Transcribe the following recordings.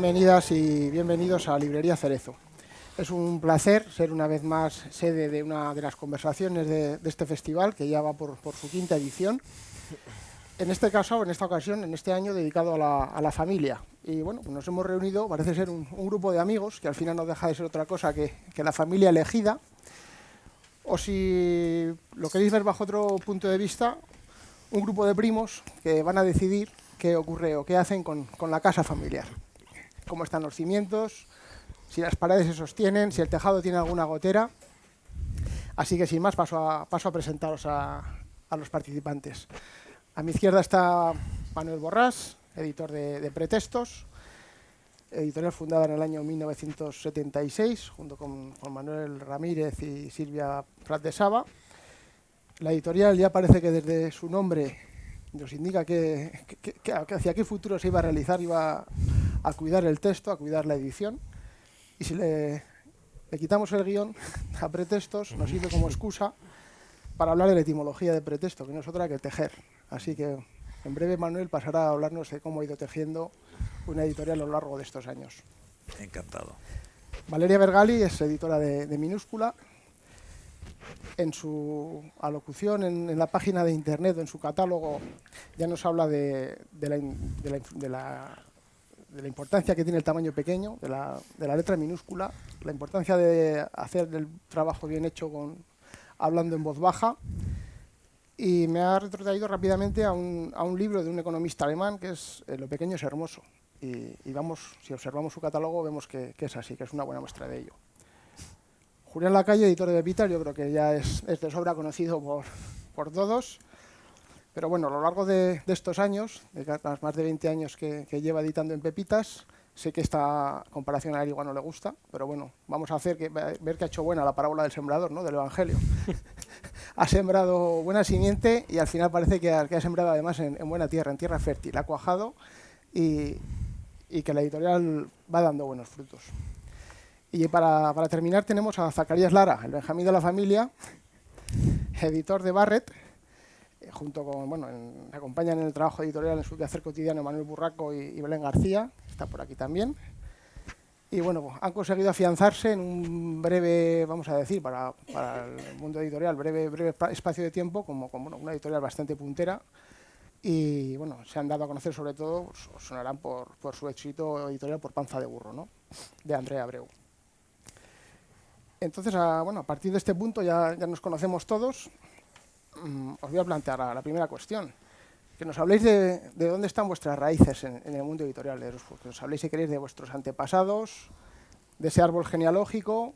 Bienvenidas y bienvenidos a Librería Cerezo. Es un placer ser una vez más sede de una de las conversaciones de este festival, que ya va por su quinta edición. En este caso, en esta ocasión, en este año, dedicado a la familia. Y bueno, pues nos hemos reunido, parece ser un grupo de amigos, que al final no deja de ser otra cosa que la familia elegida. O si lo queréis ver bajo otro punto de vista, un grupo de primos que van a decidir qué ocurre o qué hacen con la casa familiar. Cómo están los cimientos, si las paredes se sostienen, si el tejado tiene alguna gotera. Así que sin más paso a presentaros a los participantes. A mi izquierda está Manuel Borrás, editor de Pretextos, editorial fundada en el año 1976, junto con Manuel Ramírez y Silvia Prat de Saba. La editorial ya parece que desde su nombre nos indica que hacia qué futuro se iba a realizar, iba a cuidar el texto, a cuidar la edición. Y si le quitamos el guión a Pretextos, nos sirve como excusa para hablar de la etimología de pretexto, que no es otra que tejer. Así que en breve Manuel pasará a hablarnos de cómo ha ido tejiendo una editorial a lo largo de estos años. Encantado. Valeria Bergali es editora de Minúscula. En su alocución en la página de internet, en su catálogo, ya nos habla de la importancia que tiene el tamaño pequeño, de la letra minúscula, la importancia de hacer el trabajo bien hecho hablando en voz baja. Y me ha retrotraído rápidamente a un libro de un economista alemán que es Lo pequeño es hermoso. Y si observamos su catálogo, vemos que es así, que es una buena muestra de ello. Julián Lacalle, editor de Pepitas, yo creo que ya es de sobra conocido por todos. Pero bueno, a lo largo de estos años, de las más de 20 años que lleva editando en Pepitas, sé que esta comparación a él igual no le gusta, pero bueno, vamos a ver que ha hecho buena la parábola del sembrador, ¿no?, del Evangelio. Ha sembrado buena simiente y al final parece que ha sembrado además en buena tierra, en tierra fértil. Ha cuajado y que la editorial va dando buenos frutos. Y para terminar tenemos a Zacarías Lara, el Benjamín de la familia, editor de Barret, junto con, acompañan en el trabajo editorial en su quehacer cotidiano Manuel Burraco y Belén García, que está por aquí también. Y bueno, han conseguido afianzarse en un breve, vamos a decir, para el mundo editorial, breve espacio de tiempo, como una editorial bastante puntera. Y bueno, se han dado a conocer sobre todo, os sonarán por su éxito editorial por Panza de Burro, ¿no?, de Andrea Abreu. Entonces, a partir de este punto ya nos conocemos todos. Os voy a plantear la primera cuestión. Que nos habléis de dónde están vuestras raíces en el mundo editorial. Que nos habléis, si queréis, de vuestros antepasados, de ese árbol genealógico,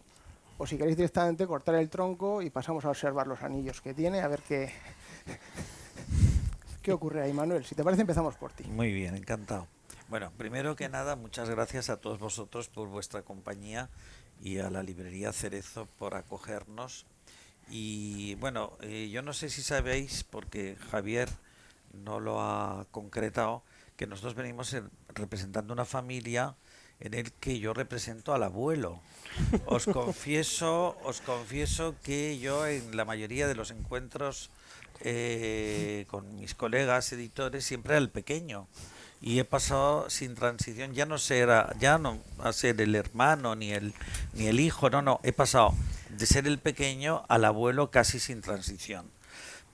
o si queréis directamente cortar el tronco y pasamos a observar los anillos que tiene, a ver qué ocurre ahí. Manuel, si te parece, empezamos por ti. Muy bien, encantado. Bueno, primero que nada, muchas gracias a todos vosotros por vuestra compañía y a la librería Cerezo por acogernos. Y bueno, yo no sé si sabéis, porque Javier no lo ha concretado, que nosotros venimos representando una familia en el que yo represento al abuelo. Os confieso que yo en la mayoría de los encuentros con mis colegas editores siempre era el pequeño. Y he pasado sin transición, ya no a ser el hermano ni el hijo, no, he pasado de ser el pequeño al abuelo casi sin transición.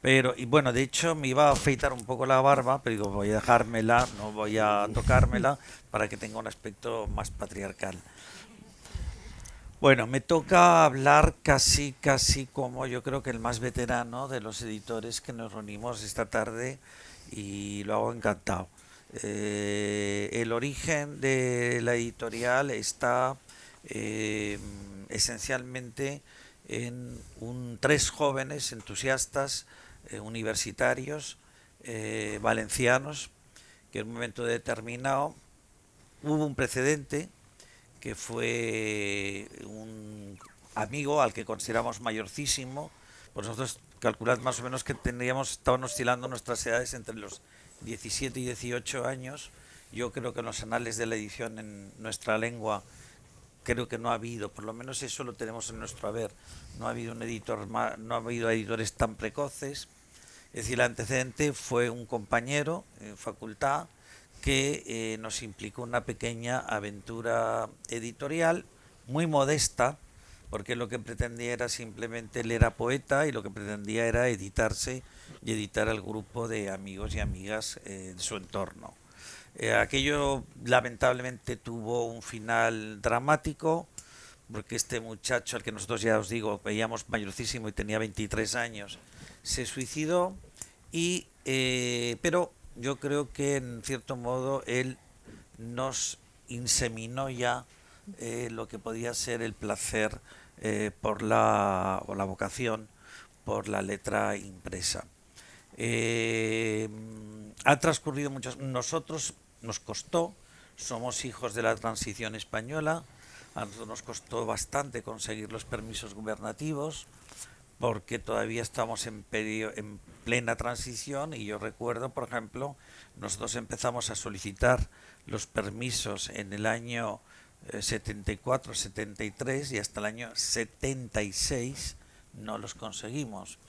Y bueno, de hecho me iba a afeitar un poco la barba, pero digo, voy a dejármela, no voy a tocármela para que tenga un aspecto más patriarcal. Bueno, me toca hablar casi como yo creo que el más veterano de los editores que nos reunimos esta tarde, y lo hago encantado. El origen de la editorial está esencialmente en tres jóvenes entusiastas universitarios valencianos que en un momento determinado hubo un precedente que fue un amigo al que consideramos mayorcísimo. Pues nosotros calculad más o menos que estaban oscilando nuestras edades entre los 17 y 18 años. Yo creo que en los anales de la edición en nuestra lengua creo que no ha habido, por lo menos eso lo tenemos en nuestro haber, no ha habido editores tan precoces. Es decir, el antecedente fue un compañero en facultad que nos implicó una pequeña aventura editorial muy modesta, porque lo que pretendía era simplemente, él era poeta y lo que pretendía era editarse y editar al grupo de amigos y amigas de su entorno. Aquello lamentablemente tuvo un final dramático, porque este muchacho, al que nosotros ya os digo, veíamos mayorcísimo y tenía 23 años, se suicidó pero yo creo que en cierto modo él nos inseminó ya lo que podía ser el placer o la vocación por la letra impresa. Ha transcurrido muchos. Nosotros nos costó, somos hijos de la transición española, a nosotros nos costó bastante conseguir los permisos gubernativos, porque todavía estamos en plena transición y yo recuerdo, por ejemplo, nosotros empezamos a solicitar los permisos en el año 74, 73 y hasta el año 76 no los conseguimos.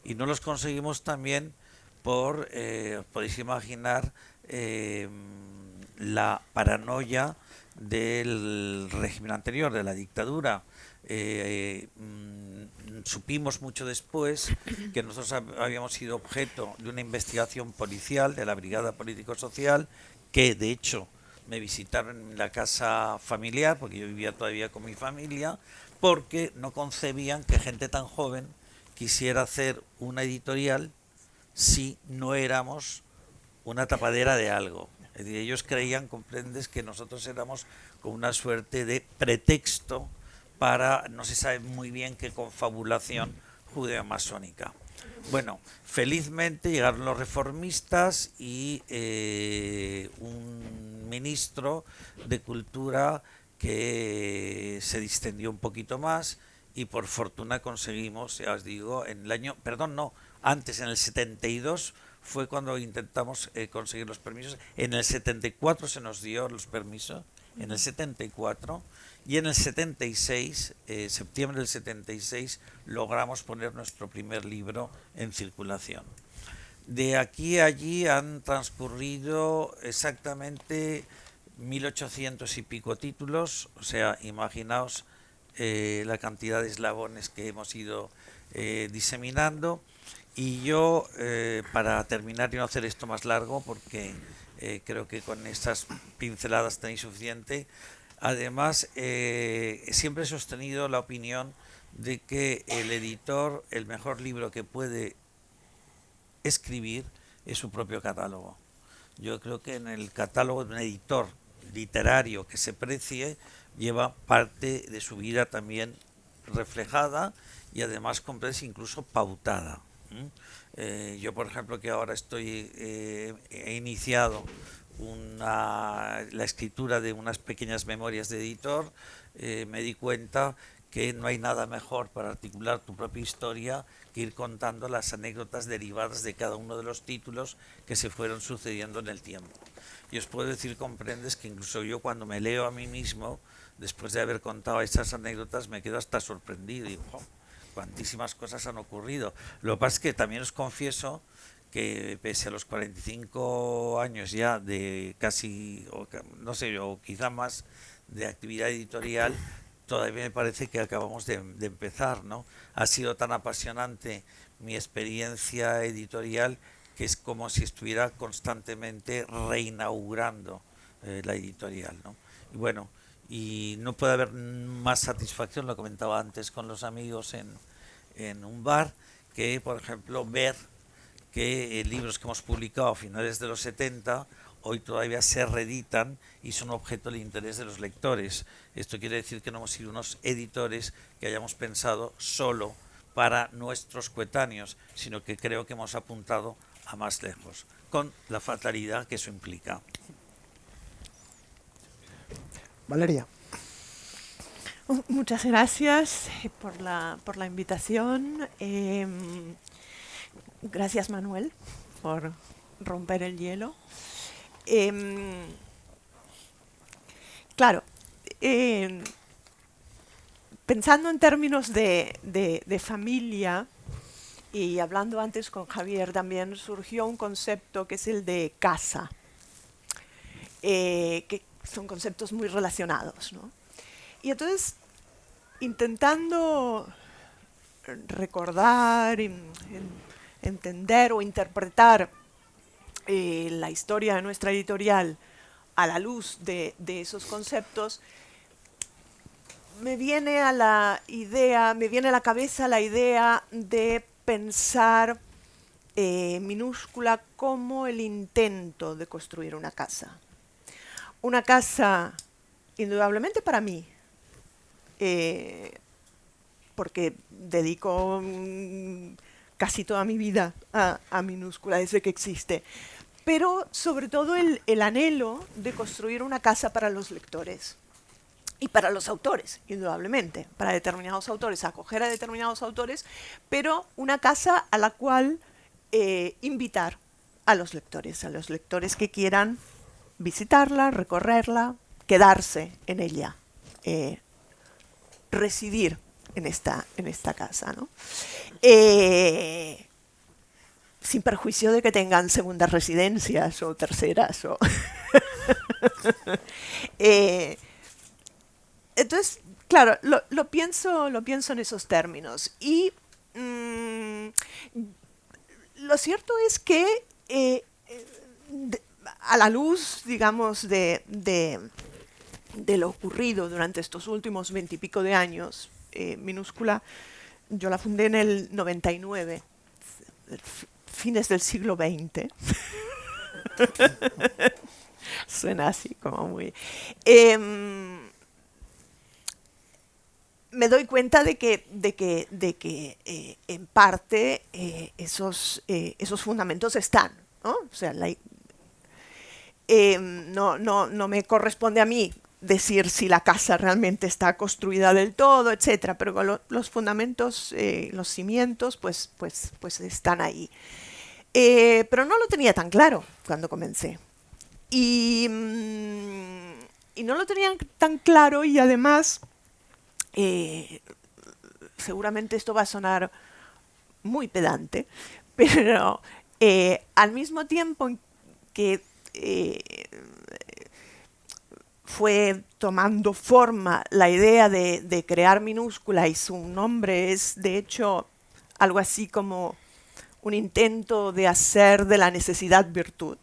Y no los conseguimos también por, os podéis imaginar, la paranoia del régimen anterior, de la dictadura. Supimos mucho después que nosotros habíamos sido objeto de una investigación policial de la Brigada Político-Social, que de hecho me visitaron en la casa familiar, porque yo vivía todavía con mi familia, porque no concebían que gente tan joven quisiera hacer una editorial si no éramos una tapadera de algo. Es decir, ellos creían, comprendes, que nosotros éramos como una suerte de pretexto para, no se sabe muy bien qué confabulación judeo-masónica. Bueno, felizmente llegaron los reformistas y un ministro de Cultura que se distendió un poquito más y por fortuna conseguimos, ya os digo, en el año, perdón, no, antes, en el 72 fue cuando intentamos conseguir los permisos. En el 74 se nos dio los permisos, en el 74, y en el 76, septiembre del 76, logramos poner nuestro primer libro en circulación. De aquí a allí han transcurrido exactamente 1800 y pico títulos, o sea, imaginaos la cantidad de eslabones que hemos ido diseminando. Y yo, para terminar y no hacer esto más largo, porque creo que con estas pinceladas tenéis suficiente, además siempre he sostenido la opinión de que el editor, el mejor libro que puede escribir es su propio catálogo. Yo creo que en el catálogo de un editor literario que se precie lleva parte de su vida también reflejada y además comprendes incluso pautada. Yo, por ejemplo, que ahora he iniciado la escritura de unas pequeñas memorias de editor, me di cuenta que no hay nada mejor para articular tu propia historia que ir contando las anécdotas derivadas de cada uno de los títulos que se fueron sucediendo en el tiempo. Y os puedo decir, comprendes, que incluso yo cuando me leo a mí mismo, después de haber contado esas anécdotas, me quedo hasta sorprendido y digo, ¡oh!, cuantísimas cosas han ocurrido. Lo que pasa es que también os confieso que pese a los 45 años ya de casi, no sé, o quizá más, de actividad editorial, todavía me parece que acabamos de empezar, ¿no? Ha sido tan apasionante mi experiencia editorial que es como si estuviera constantemente reinaugurando la editorial, ¿no? Y bueno, y no puede haber más satisfacción, lo comentaba antes con los amigos en un bar, que por ejemplo ver que libros que hemos publicado a finales de los 70 hoy todavía se reeditan y son objeto de interés de los lectores. Esto quiere decir que no hemos sido unos editores que hayamos pensado solo para nuestros coetáneos, sino que creo que hemos apuntado a más lejos, con la fatalidad que eso implica. Valeria. Muchas gracias por la invitación. Gracias, Manuel, por romper el hielo. Claro, pensando en términos de familia, y hablando antes con Javier, también surgió un concepto que es el de casa. que son conceptos muy relacionados, ¿no? Y entonces, intentando recordar, entender o interpretar la historia de nuestra editorial a la luz de esos conceptos, me viene a la cabeza la idea de pensar Minúscula como el intento de construir una casa. Una casa, indudablemente para mí, porque dedico casi toda mi vida a Minúscula desde que existe, pero sobre todo el anhelo de construir una casa para los lectores y para los autores, indudablemente, para determinados autores, acoger a determinados autores, pero una casa a la cual invitar a los lectores que quieran visitarla, recorrerla, quedarse en ella, residir en esta casa, ¿no? Sin perjuicio de que tengan segundas residencias o terceras. Entonces, claro, lo pienso en esos términos. Y lo cierto es que a la luz, digamos, de lo ocurrido durante estos últimos 20 y pico de años, Minúscula, yo la fundé en el 99, fines del siglo XX. Suena así como muy... me doy cuenta de que en parte esos fundamentos están, ¿no? O sea, no me corresponde a mí decir si la casa realmente está construida del todo, etcétera, pero con los fundamentos, los cimientos, pues están ahí. Pero no lo tenía tan claro cuando comencé. Y no lo tenía tan claro, y además, seguramente esto va a sonar muy pedante, pero al mismo tiempo que fue tomando forma la idea de crear Minúscula, y su nombre es de hecho algo así como un intento de hacer de la necesidad virtud,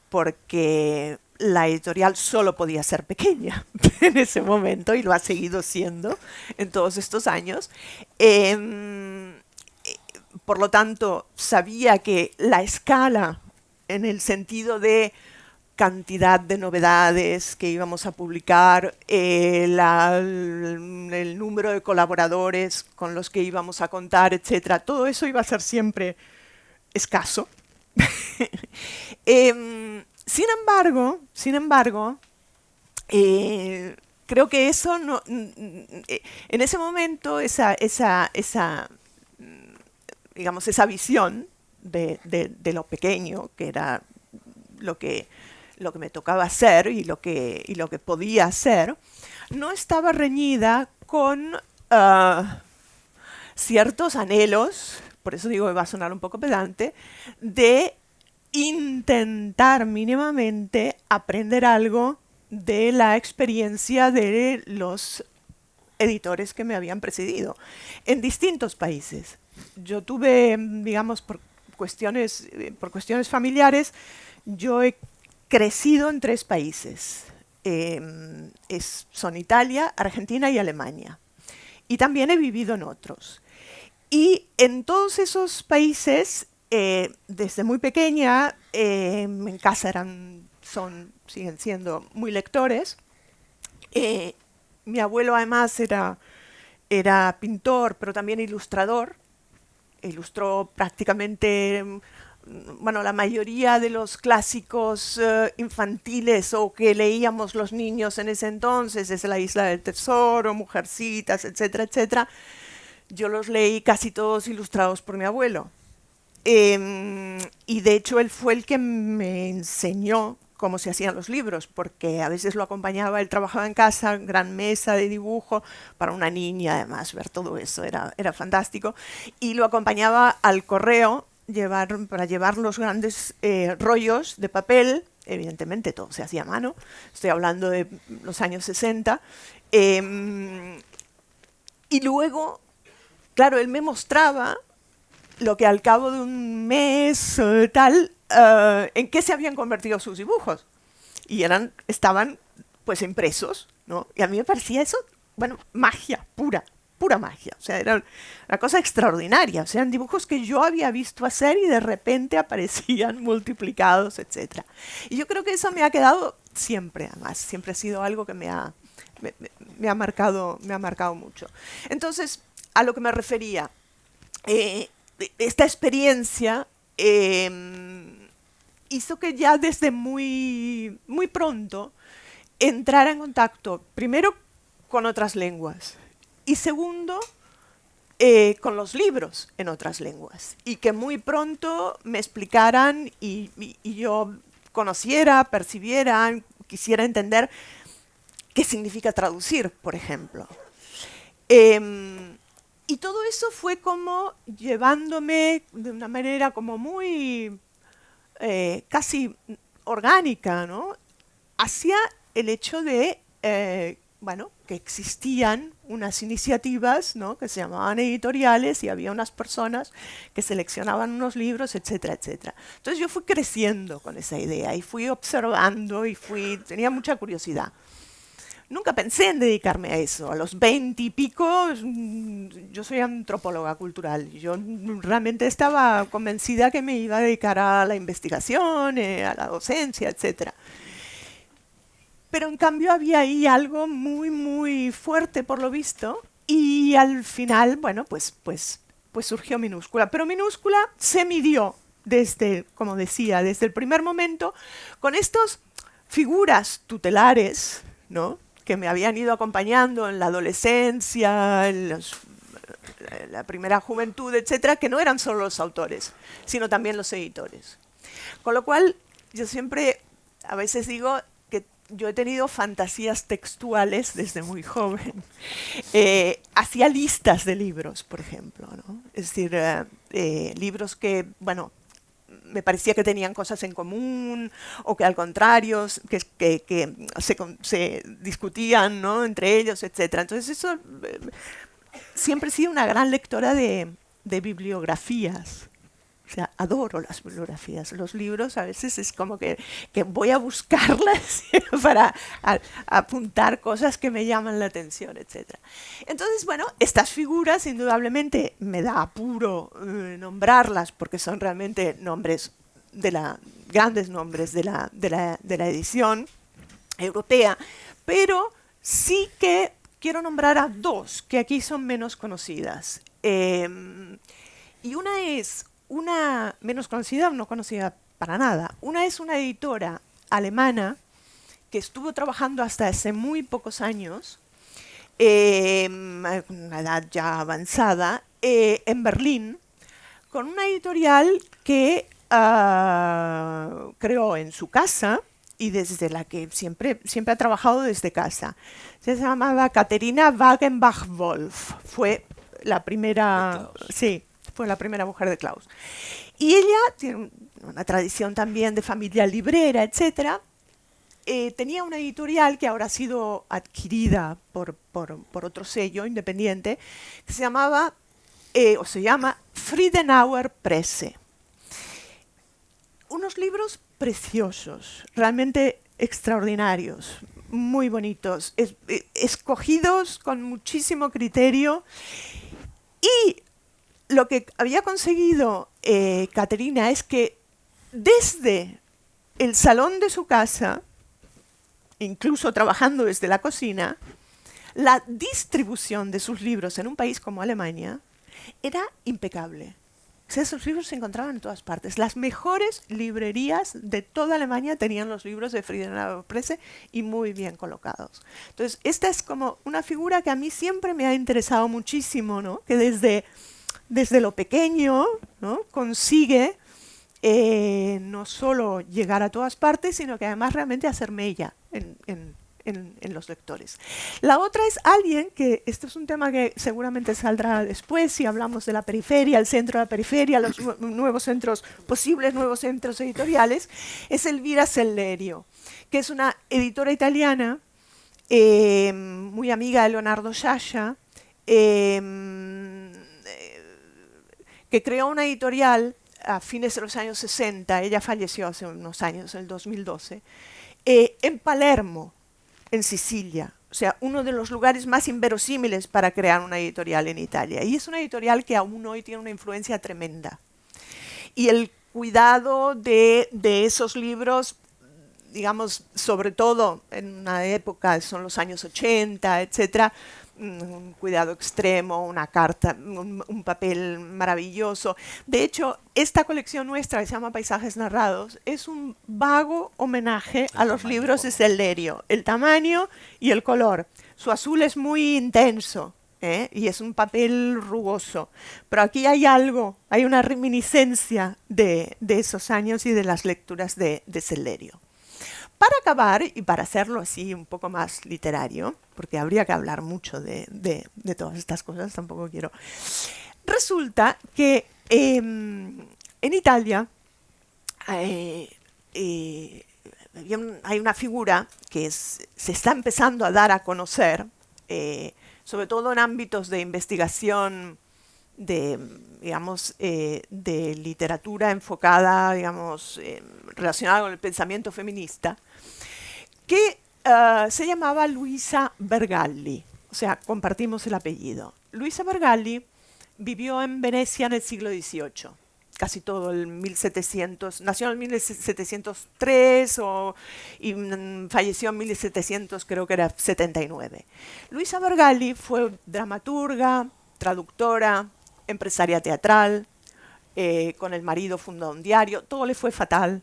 porque la editorial solo podía ser pequeña en ese momento, y lo ha seguido siendo en todos estos años. Por lo tanto, sabía que la escala, en el sentido de cantidad de novedades que íbamos a publicar, el número de colaboradores con los que íbamos a contar, etcétera, todo eso iba a ser siempre escaso. Sin embargo, creo que eso no, en ese momento esa visión de lo pequeño, que era lo que me tocaba hacer y lo que podía hacer, no estaba reñida con ciertos anhelos, por eso digo que va a sonar un poco pedante, de intentar mínimamente aprender algo de la experiencia de los editores que me habían precedido en distintos países. Yo tuve, digamos, por cuestiones familiares, yo he crecido en 3 países. Son Italia, Argentina y Alemania. Y también he vivido en otros. Y en todos esos países, desde muy pequeña, en casa siguen siendo muy lectores. Mi abuelo además era pintor, pero también ilustrador. Ilustró prácticamente, la mayoría de los clásicos infantiles o que leíamos los niños en ese entonces, desde La Isla del Tesoro, Mujercitas, etcétera, etcétera. Yo los leí casi todos ilustrados por mi abuelo. Y de hecho él fue el que me enseñó cómo se hacían los libros, porque a veces lo acompañaba, él trabajaba en casa, gran mesa de dibujo, para una niña además, ver todo eso era fantástico, y lo acompañaba al correo para llevar los grandes rollos de papel evidentemente todo se hacía a mano, estoy hablando de los años 60, y luego, claro, él me mostraba lo que al cabo de un mes en qué se habían convertido sus dibujos. Y estaban pues impresos, ¿no? Y a mí me parecía eso, bueno, magia pura, pura magia. O sea, era una cosa extraordinaria. O sea, eran dibujos que yo había visto hacer y de repente aparecían multiplicados, etc. Y yo creo que eso me ha quedado siempre, además. Siempre ha sido algo que me ha marcado mucho. Entonces, a lo que me refería, esta experiencia hizo que ya desde muy, muy pronto entrara en contacto, primero, con otras lenguas y segundo, con los libros en otras lenguas. Y que muy pronto me explicaran y yo conociera, percibiera, quisiera entender qué significa traducir, por ejemplo. Y todo eso fue como llevándome de una manera como muy casi orgánica, ¿no? Hacia el hecho de, bueno, que existían unas iniciativas, ¿no? Que se llamaban editoriales y había unas personas que seleccionaban unos libros, etcétera, etcétera. Entonces yo fui creciendo con esa idea y fui observando y tenía mucha curiosidad. Nunca pensé en dedicarme a eso. A los 20 y pico, yo soy antropóloga cultural. Yo realmente estaba convencida que me iba a dedicar a la investigación, a la docencia, etc. Pero en cambio había ahí algo muy, muy fuerte, por lo visto. Y al final, bueno, pues surgió Minúscula. Pero Minúscula se midió desde, como decía, desde el primer momento, con estas figuras tutelares, ¿no? Que me habían ido acompañando en la adolescencia, en la primera juventud, etcétera, que no eran solo los autores, sino también los editores. Con lo cual, yo siempre, a veces digo que yo he tenido fantasías textuales desde muy joven. Hacía listas de libros, por ejemplo, ¿no? Es decir, libros que, bueno, me parecía que tenían cosas en común o que al contrario que se discutían, ¿no? Entre ellos, etc. Entonces eso siempre he sido una gran lectora de bibliografías. O sea, adoro las bibliografías. Los libros a veces es como que voy a buscarlas para apuntar cosas que me llaman la atención, etc. Entonces, bueno, estas figuras indudablemente me da apuro nombrarlas porque son realmente grandes nombres de la edición europea, pero sí que quiero nombrar a dos que aquí son menos conocidas. Y una es una menos conocida, no conocida para nada. Una es una editora alemana que estuvo trabajando hasta hace muy pocos años, una edad ya avanzada, en Berlín, con una editorial que creó en su casa y desde la que siempre ha trabajado desde casa. Se llamaba Katharina Wagenbach-Wolf. Fue la primera... Sí, fue la primera mujer de Klaus. Y ella tiene una tradición también de familia librera, etc. Tenía una editorial que ahora ha sido adquirida por otro sello independiente, que se llamaba, o se llama, Friedenauer Presse. Unos libros preciosos, realmente extraordinarios, muy bonitos, escogidos con muchísimo criterio. Y lo que había conseguido Katharina es que desde el salón de su casa, incluso trabajando desde la cocina, la distribución de sus libros en un país como Alemania era impecable. O sea, esos libros se encontraban en todas partes. Las mejores librerías de toda Alemania tenían los libros de Friedenauer Presse y muy bien colocados. Entonces, esta es como una figura que a mí siempre me ha interesado muchísimo, ¿no? Que desde lo pequeño, ¿no? Consigue no solo llegar a todas partes, sino que además realmente hacer mella en en los lectores. La otra es alguien que, esto es un tema que seguramente saldrá después, si hablamos de la periferia, el centro de la periferia, los nuevos centros, posibles nuevos centros editoriales, es Elvira Sellerio, que es una editora italiana, muy amiga de Leonardo Sciascia, que creó una editorial a fines de los años 60, ella falleció hace unos años, en el 2012, en Palermo, en Sicilia. O sea, uno de los lugares más inverosímiles para crear una editorial en Italia. Y es una editorial que aún hoy tiene una influencia tremenda. Y el cuidado de esos libros, digamos, sobre todo en una época, son los años 80, etcétera, un cuidado extremo, una carta, un papel maravilloso. De hecho, esta colección nuestra, que se llama Paisajes Narrados, es un vago homenaje a los libros de Sellerio. El tamaño y el color. Su azul es muy intenso, y es un papel rugoso. Pero aquí hay algo, hay una reminiscencia de esos años y de las lecturas de Sellerio. Para acabar, y para hacerlo así un poco más literario, porque habría que hablar mucho de todas estas cosas, tampoco quiero. Resulta que en Italia hay una figura que se está empezando a dar a conocer, sobre todo en ámbitos de investigación digamos, de literatura enfocada, digamos, relacionada con el pensamiento feminista, que se llamaba Luisa Bergalli. O sea, compartimos el apellido. Luisa Bergalli vivió en Venecia en el siglo XVIII, casi todo el 1700, nació en 1703 y falleció en 1700, creo que era 79. Luisa Bergalli fue dramaturga, traductora, empresaria teatral, con el marido fundó un diario, todo le fue fatal,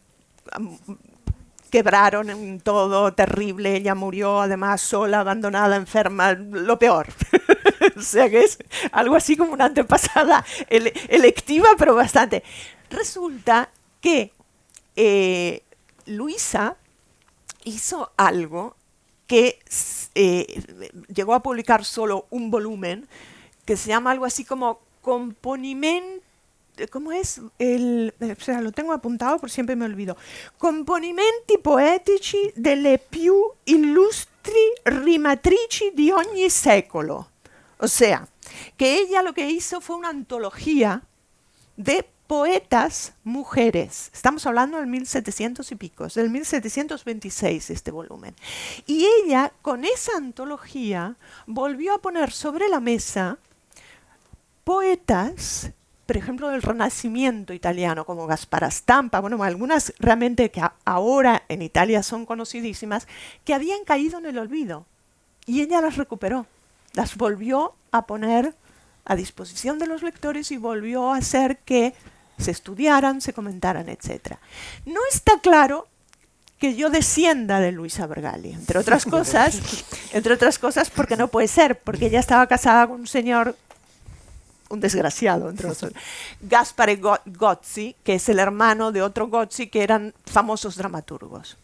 quebraron en todo, terrible, ella murió además sola, abandonada, enferma, lo peor. O sea que es algo así como una antepasada electiva, pero bastante. Resulta que Luisa hizo algo que llegó a publicar solo un volumen, que se llama algo así como componimento, ¿cómo es? O sea, lo tengo apuntado, por siempre me olvido. Componimenti poetici delle più illustri rimatrici di ogni secolo. O sea, que ella lo que hizo fue una antología de poetas mujeres. Estamos hablando del 1700 y pico, es del 1726 este volumen. Y ella, con esa antología, volvió a poner sobre la mesa poetas, por ejemplo, del Renacimiento italiano, como Gaspara Stampa, bueno, algunas realmente que ahora en Italia son conocidísimas, que habían caído en el olvido. Y ella las recuperó, las volvió a poner a disposición de los lectores y volvió a hacer que se estudiaran, se comentaran, etc. No está claro que yo descienda de Luisa Bergalli, entre otras cosas porque no puede ser, porque ella estaba casada con un señor, un desgraciado, entre otros, Gaspare Gozzi, que es el hermano de otro Gozzi, que eran famosos dramaturgos.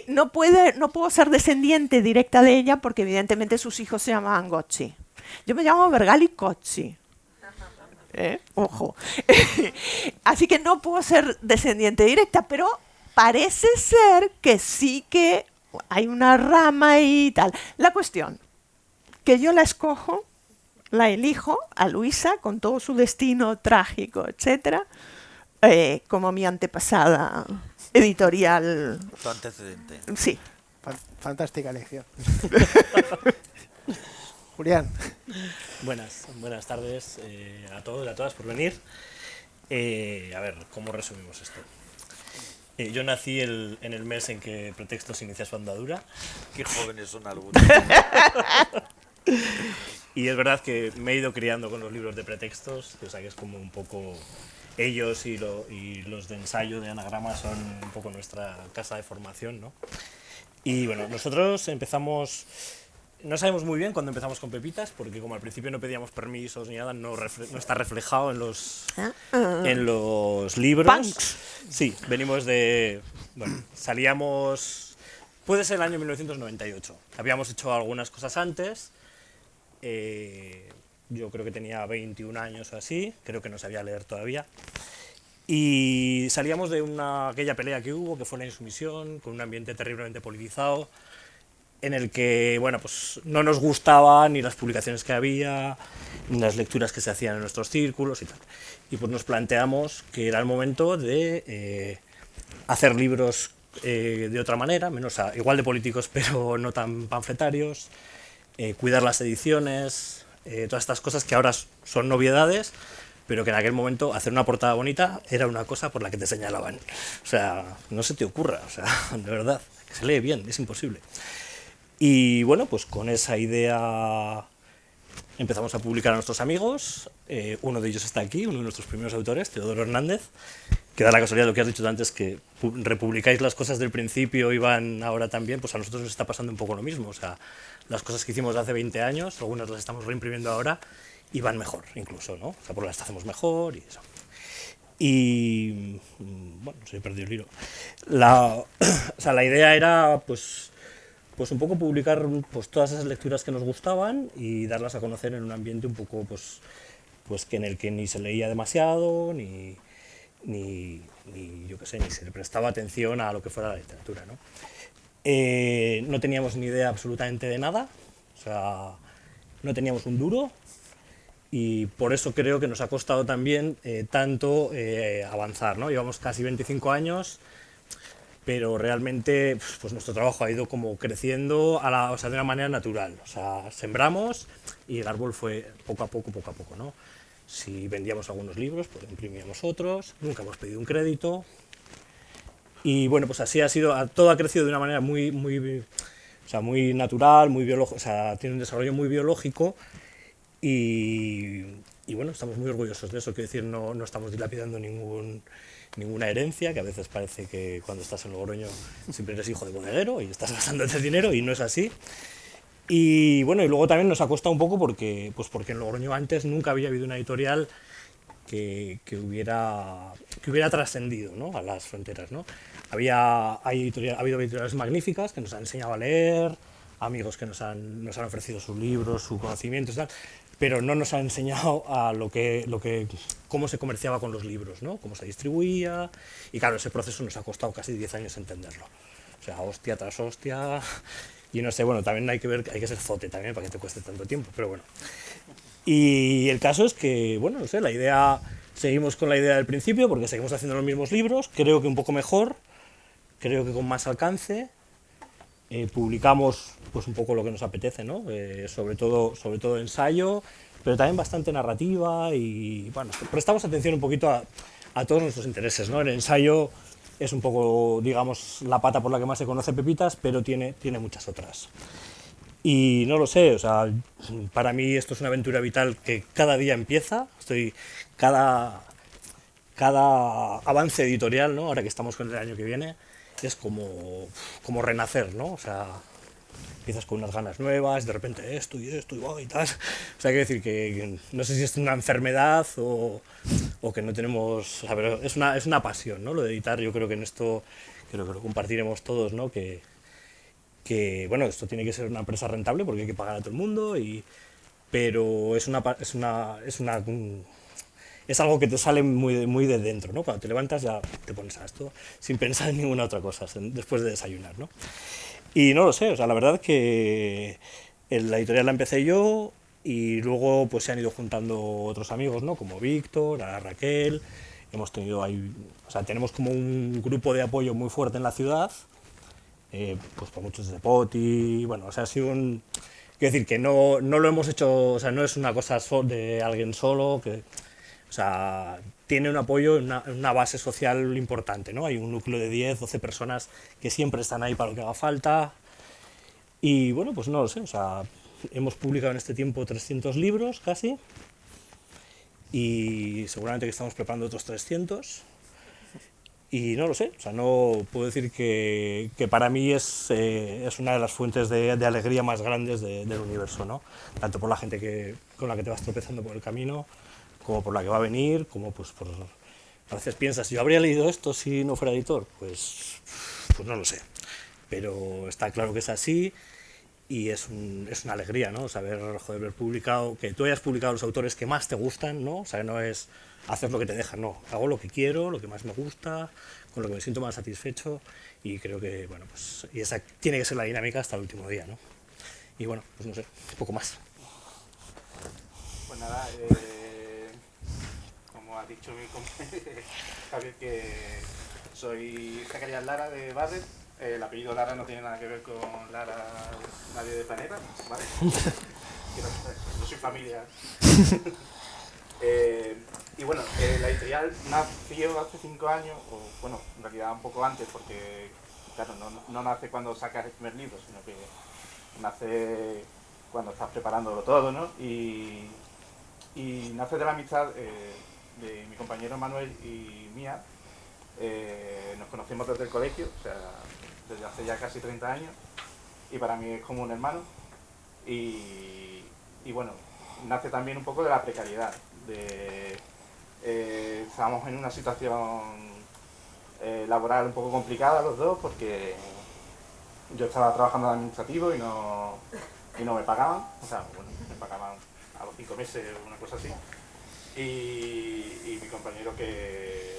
No puedo ser descendiente directa de ella porque evidentemente sus hijos se llamaban Gozzi. Yo me llamo Bergalli Cozzi. Ojo. Así que no puedo ser descendiente directa, pero parece ser que sí que hay una rama y tal. La cuestión, que yo la escojo, la elijo a Luisa con todo su destino trágico, etcétera, como mi antepasada editorial. Tu antecedente. Sí. Fantástica elección. Julián. Buenas tardes a todos y a todas por venir. A ver, ¿cómo resumimos esto? Yo nací en el mes en que Pretextos inicia su andadura. Qué jóvenes son algunos. Y es verdad que me he ido criando con los libros de Pretextos, o sea que es como un poco ellos y los de ensayo de anagrama son un poco nuestra casa de formación, ¿no? Y bueno, nosotros empezamos, no sabemos muy bien cuándo empezamos con Pepitas, porque como al principio no pedíamos permisos ni nada, no está reflejado en los libros. Punks. Sí, venimos de, bueno, salíamos Puede ser el año 1998. Habíamos hecho algunas cosas antes. Yo creo que tenía 21 años o así, creo que no sabía leer todavía. Y salíamos de aquella pelea que hubo, que fue la insumisión, con un ambiente terriblemente politizado, en el que, bueno, pues no nos gustaban ni las publicaciones que había, ni las lecturas que se hacían en nuestros círculos y tal. Y pues nos planteamos que era el momento de hacer libros de otra manera, igual de políticos, pero no tan panfletarios, cuidar las ediciones, todas estas cosas que ahora son novedades, pero que en aquel momento hacer una portada bonita era una cosa por la que te señalaban. O sea, no se te ocurra, o sea, de verdad, que se lee bien, es imposible. Y bueno, pues con esa idea empezamos a publicar a nuestros amigos. Uno de ellos está aquí, uno de nuestros primeros autores, Teodoro Hernández, que da la casualidad de lo que has dicho antes, que republicáis las cosas del principio y van ahora también, pues a nosotros nos está pasando un poco lo mismo. O sea, las cosas que hicimos hace 20 años, algunas las estamos reimprimiendo ahora y van mejor incluso, ¿no? O sea, porque las hacemos mejor y eso. Y bueno, se me perdió el hilo. O sea, la idea era pues un poco publicar pues todas esas lecturas que nos gustaban y darlas a conocer en un ambiente un poco pues que en el que ni se leía demasiado ni yo qué sé, ni se le prestaba atención a lo que fuera la literatura, ¿no? No teníamos ni idea absolutamente de nada, o sea, no teníamos un duro, y por eso creo que nos ha costado también tanto avanzar, ¿no? Llevamos casi 25 años, pero realmente pues nuestro trabajo ha ido como creciendo o sea, de una manera natural. O sea, sembramos y el árbol fue poco a poco, ¿no? Si vendíamos algunos libros, pues imprimíamos otros, nunca hemos pedido un crédito. Y bueno, pues así ha sido, todo ha crecido de una manera muy natural, muy biológica, o sea, tiene un desarrollo muy biológico y bueno, estamos muy orgullosos de eso. Quiero decir, no estamos dilapidando ninguna herencia, que a veces parece que cuando estás en Logroño siempre eres hijo de bodeguero y estás gastándote dinero, y no es así. Y bueno, y luego también nos ha costado un poco porque en Logroño antes nunca había habido una editorial que hubiera trascendido, ¿no?, a las fronteras, ¿no? Ha habido editoriales magníficas que nos han enseñado a leer, amigos que nos han ofrecido sus libros, su conocimiento y tal, pero no nos han enseñado a cómo se comerciaba con los libros, ¿no?, cómo se distribuía, y claro, ese proceso nos ha costado casi 10 años entenderlo. O sea, hostia tras hostia, y no sé, bueno, también hay que ser zote también para que te cueste tanto tiempo, pero bueno. Y el caso es que, bueno, no sé, seguimos con la idea del principio, porque seguimos haciendo los mismos libros, creo que un poco mejor, creo que con más alcance. Publicamos pues un poco lo que nos apetece, ¿no? Sobre todo ensayo, pero también bastante narrativa, y bueno, prestamos atención un poquito a todos nuestros intereses, ¿no? El ensayo es un poco, digamos, la pata por la que más se conoce Pepitas, pero tiene muchas otras. Y no lo sé, o sea, para mí esto es una aventura vital que cada día empieza. Cada avance editorial, ¿no?, ahora que estamos con el año que viene, es como renacer, ¿no? O sea, empiezas con unas ganas nuevas, de repente esto y tal. O sea, quiero decir que no sé si es una enfermedad o que no tenemos, o sea, pero es una pasión, ¿no?, lo de editar. Yo creo que en esto creo que lo compartiremos todos, ¿no?, que bueno, esto tiene que ser una empresa rentable porque hay que pagar a todo el mundo, pero es algo que te sale muy de dentro, ¿no? Cuando te levantas ya te pones a esto sin pensar en ninguna otra cosa, después de desayunar, ¿no? Y no lo sé, o sea, la verdad que la editorial la empecé yo, y luego pues se han ido juntando otros amigos, ¿no?, como Víctor, a Raquel. Hemos tenido ahí, o sea, tenemos como un grupo de apoyo muy fuerte en la ciudad, pues por muchos de Poti, bueno, o sea, ha sido quiero decir que no lo hemos hecho, o sea, no es una cosa de alguien solo, o sea, tiene un apoyo, una base social importante, ¿no? Hay un núcleo de 10, 12 personas que siempre están ahí para lo que haga falta. Y bueno, pues no lo sé, o sea, hemos publicado en este tiempo 300 libros casi, y seguramente que estamos preparando otros 300. Y no lo sé, o sea, no puedo decir que para mí es una de las fuentes de alegría más grandes del universo, ¿no? Tanto por la gente con la que te vas tropezando por el camino, como por la que va a venir, como pues a veces piensas, ¿yo habría leído esto si no fuera editor? Pues no lo sé. pero está claro que es así. Y es una alegría, ¿no? Saber, joder, haber publicado, que tú hayas publicado los autores que más te gustan, ¿no? O sea, no es hacer lo que te dejan, no. Hago lo que quiero, lo que más me gusta, con lo que me siento más satisfecho, y creo que, bueno, pues y esa tiene que ser la dinámica hasta el último día, ¿no? Y bueno, pues no sé, un poco más. Pues nada, como ha dicho mi compañero Javier, que soy Zacarías Lara de Barret. El apellido Lara no tiene nada que ver con Lara, nadie de Planeta, ¿vale? No soy familia. Y bueno, la editorial nació hace 5 años, o bueno, en realidad un poco antes, porque claro, no nace cuando sacas el primer libro, sino que nace cuando estás preparándolo todo, ¿no? Y nace de la amistad de mi compañero Manuel y mía. Nos conocemos desde el colegio, o sea, desde hace ya casi 30 años, y para mí es como un hermano. Y bueno, nace también un poco de la precariedad. Estábamos en una situación laboral un poco complicada los dos, porque yo estaba trabajando de administrativo y no me pagaban, o sea, bueno, me pagaban a los 5 meses o una cosa así. Y mi compañero que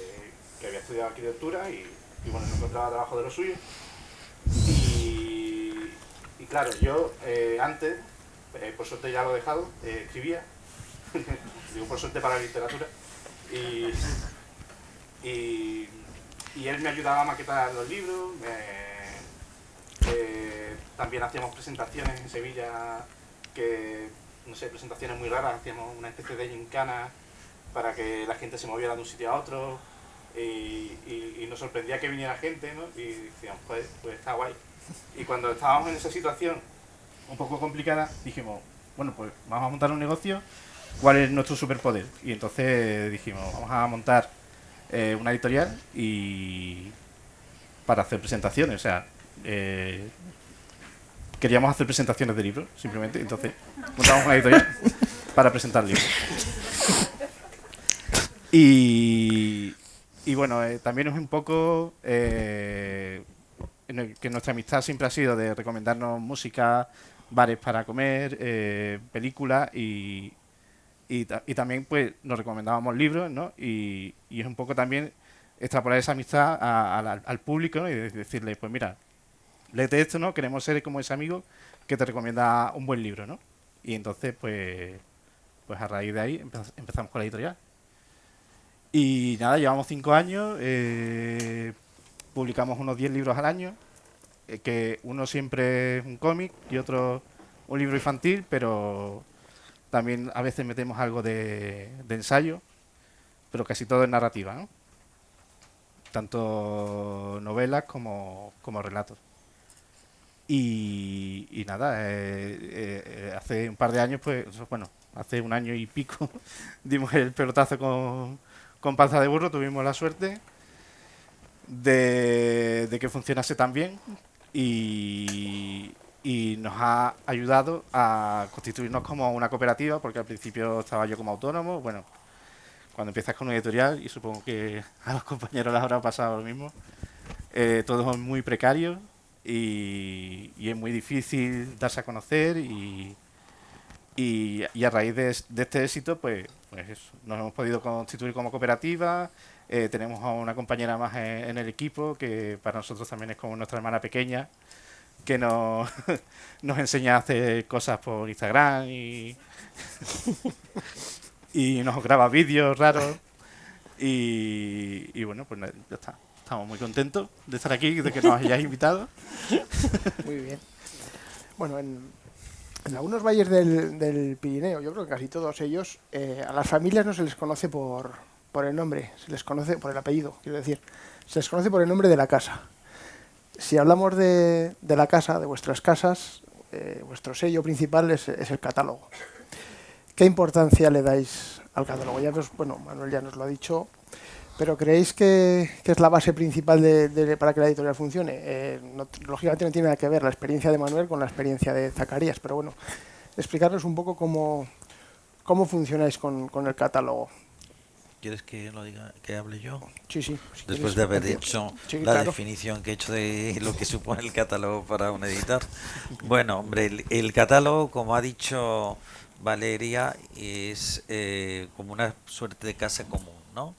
había estudiado arquitectura y bueno, no encontraba trabajo de lo suyo. Y claro, yo antes, por suerte ya lo he dejado, escribía, digo por suerte para la literatura, y él me ayudaba a maquetar los libros, también hacíamos presentaciones en Sevilla, que no sé, presentaciones muy raras, hacíamos una especie de gincana para que la gente se moviera de un sitio a otro. Y nos sorprendía que viniera gente, ¿no? Y decíamos, pues está guay. Y cuando estábamos en esa situación un poco complicada, dijimos, bueno, pues vamos a montar un negocio, ¿cuál es nuestro superpoder? Y entonces dijimos, vamos a montar una editorial y para hacer presentaciones, o sea, queríamos hacer presentaciones de libros, simplemente, entonces montamos una editorial para presentar libros. Y bueno, también es un poco que nuestra amistad siempre ha sido de recomendarnos música, bares para comer, películas y también pues nos recomendábamos libros, ¿no? Y es un poco también extrapolar esa amistad al público, ¿no? Y decirle, pues mira, léete esto, ¿no? Queremos ser como ese amigo que te recomienda un buen libro, ¿no? Y entonces pues a raíz de ahí empezamos con la editorial. Y nada, llevamos 5 años, publicamos unos 10 libros al año, que uno siempre es un cómic y otro un libro infantil, pero también a veces metemos algo de ensayo, pero casi todo es narrativa, ¿no? Tanto novelas como relatos. Y nada, hace un par de años, pues bueno, hace 1 año y pico, dimos el pelotazo con Panza de Burro, tuvimos la suerte de que funcionase tan bien y nos ha ayudado a constituirnos como una cooperativa, porque al principio estaba yo como autónomo. Bueno, cuando empiezas con una editorial, y supongo que a los compañeros les habrá pasado lo mismo, todo es muy precario y es muy difícil darse a conocer y a raíz de este éxito, pues eso, nos hemos podido constituir como cooperativa. Tenemos a una compañera más en el equipo, que para nosotros también es como nuestra hermana pequeña, que nos enseña a hacer cosas por Instagram y nos graba vídeos raros. Y bueno, pues ya está. Estamos muy contentos de estar aquí, de que nos hayáis invitado. Muy bien. Bueno, en algunos valles del Pirineo, yo creo que casi todos ellos, a las familias no se les conoce por el nombre, se les conoce por el apellido, quiero decir, se les conoce por el nombre de la casa. Si hablamos de la casa, de vuestras casas, vuestro sello principal es el catálogo. ¿Qué importancia le dais al catálogo? Ya bueno, Manuel ya nos lo ha dicho, pero ¿creéis que es la base principal para que la editorial funcione? Lógicamente no tiene nada que ver la experiencia de Manuel con la experiencia de Zacarías, pero bueno, explicarnos un poco cómo funcionáis con el catálogo. ¿Quieres que lo diga, que hable yo? Sí, sí. Si Después quieres, de haber Ignacio. hecho Sí, la claro. definición que he hecho de lo que supone el catálogo para un editor. Bueno, hombre, el catálogo, como ha dicho Valeria, es como una suerte de casa común, ¿no?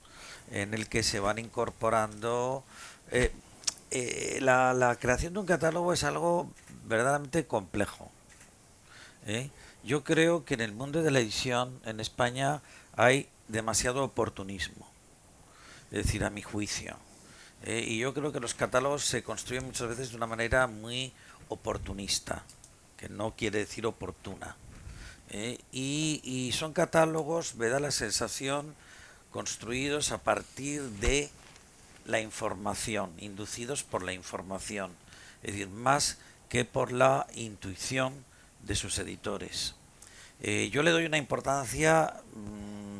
En el que se van incorporando... eh, la creación de un catálogo es algo verdaderamente complejo. ¿Eh? Yo creo que en el mundo de la edición en España hay demasiado oportunismo, es decir, a mi juicio. Y yo creo que los catálogos se construyen muchas veces de una manera muy oportunista, que no quiere decir oportuna. Y son catálogos, me da la sensación, construidos a partir de la información, inducidos por la información, es decir, más que por la intuición de sus editores. Yo le doy una importancia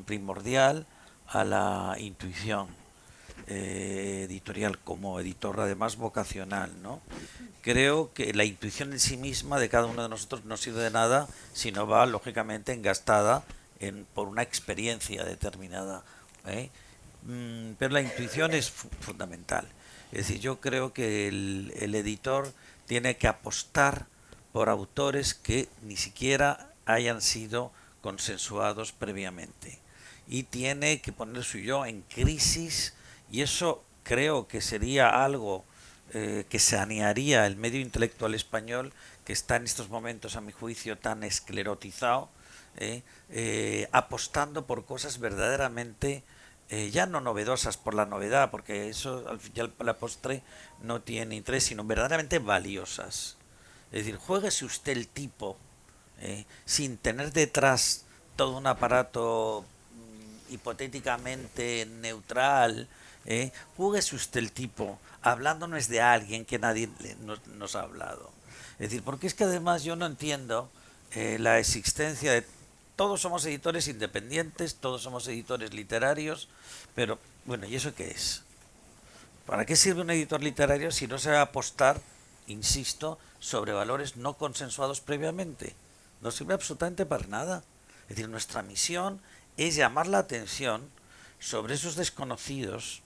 primordial a la intuición editorial como editor, además vocacional, ¿no? Creo que la intuición en sí misma de cada uno de nosotros no sirve de nada si no va lógicamente engastada por una experiencia determinada, ¿eh? Pero la intuición es fundamental. Es decir, yo creo que el editor tiene que apostar por autores que ni siquiera hayan sido consensuados previamente. Y tiene que poner su yo en crisis, y eso creo que sería algo que sanearía el medio intelectual español, que está en estos momentos, a mi juicio, tan esclerotizado, apostando por cosas verdaderamente ya no novedosas por la novedad, porque eso al final a la postre no tiene interés, sino verdaderamente valiosas. Es decir, juéguese usted el tipo, sin tener detrás todo un aparato hipotéticamente neutral, juéguese usted el tipo, hablándonos de alguien que nadie nos ha hablado. Es decir, porque es que además yo no entiendo la existencia de... Todos somos editores independientes, todos somos editores literarios, pero bueno, ¿y eso qué es? ¿Para qué sirve un editor literario si no se va a apostar, insisto, sobre valores no consensuados previamente? No sirve absolutamente para nada. Es decir, nuestra misión es llamar la atención sobre esos desconocidos,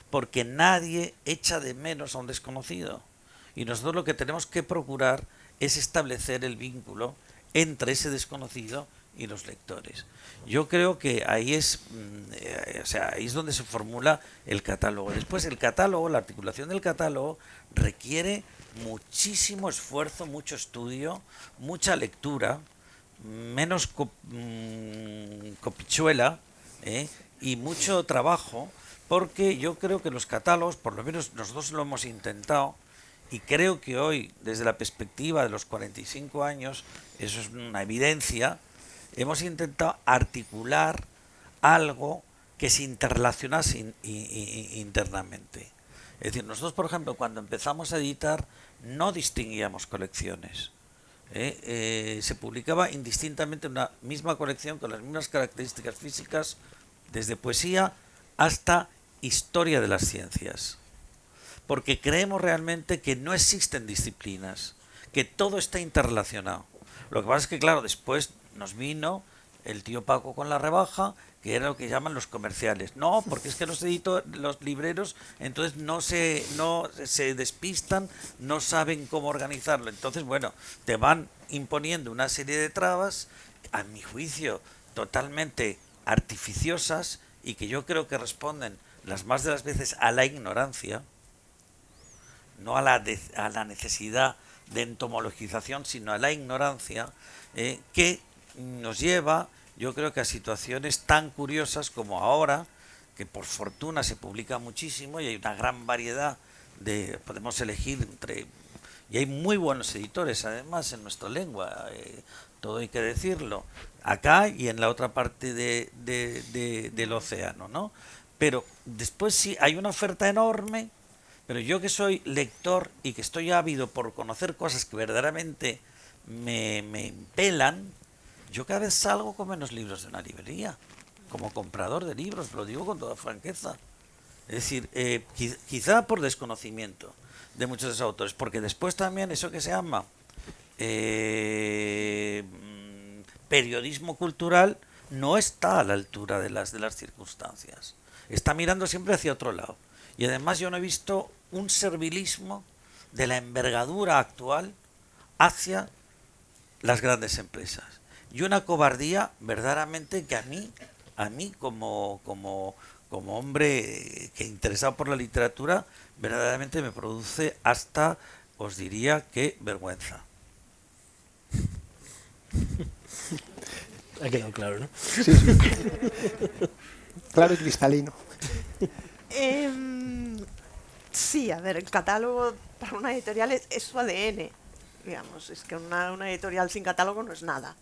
porque nadie echa de menos a un desconocido. Y nosotros lo que tenemos que procurar es establecer el vínculo entre ese desconocido y los lectores. Yo creo que ahí es, ahí es donde se formula el catálogo. Después el catálogo, la articulación del catálogo requiere muchísimo esfuerzo, mucho estudio, mucha lectura, menos copichuela, y mucho trabajo, porque yo creo que los catálogos, por lo menos nosotros lo hemos intentado, y creo que hoy, desde la perspectiva de los 45 años, eso es una evidencia, hemos intentado articular algo que se interrelacionase internamente. Es decir, nosotros, por ejemplo, cuando empezamos a editar, no distinguíamos colecciones. Se publicaba indistintamente una misma colección con las mismas características físicas, desde poesía hasta historia de las ciencias. Porque creemos realmente que no existen disciplinas, que todo está interrelacionado. Lo que pasa es que, claro, después nos vino el tío Paco con la rebaja, que era lo que llaman los comerciales. No, porque es que los libreros entonces no se despistan, no saben cómo organizarlo. Entonces, bueno, te van imponiendo una serie de trabas, a mi juicio, totalmente artificiosas, y que yo creo que responden las más de las veces a la ignorancia, no a la necesidad de entomologización, sino a la ignorancia, que nos lleva, yo creo que a situaciones tan curiosas como ahora, que por fortuna se publica muchísimo y hay una gran variedad podemos elegir entre, y hay muy buenos editores además en nuestra lengua, todo hay que decirlo, acá y en la otra parte del océano, ¿no? Pero después sí hay una oferta enorme. Pero yo que soy lector y que estoy ávido por conocer cosas que verdaderamente me impelan, yo cada vez salgo con menos libros de una librería, como comprador de libros, lo digo con toda franqueza. Es decir, quizá por desconocimiento de muchos de esos autores, porque después también eso que se llama periodismo cultural, no está a la altura de las circunstancias. Está mirando siempre hacia otro lado. Y además yo no he visto un servilismo de la envergadura actual hacia las grandes empresas. Y una cobardía verdaderamente que a mí como hombre que interesado por la literatura, verdaderamente me produce hasta, os diría que vergüenza. Ha quedado claro, ¿no? Sí, sí. Claro y cristalino. Sí, a ver, el catálogo para una editorial es su ADN, digamos, es que una editorial sin catálogo no es nada.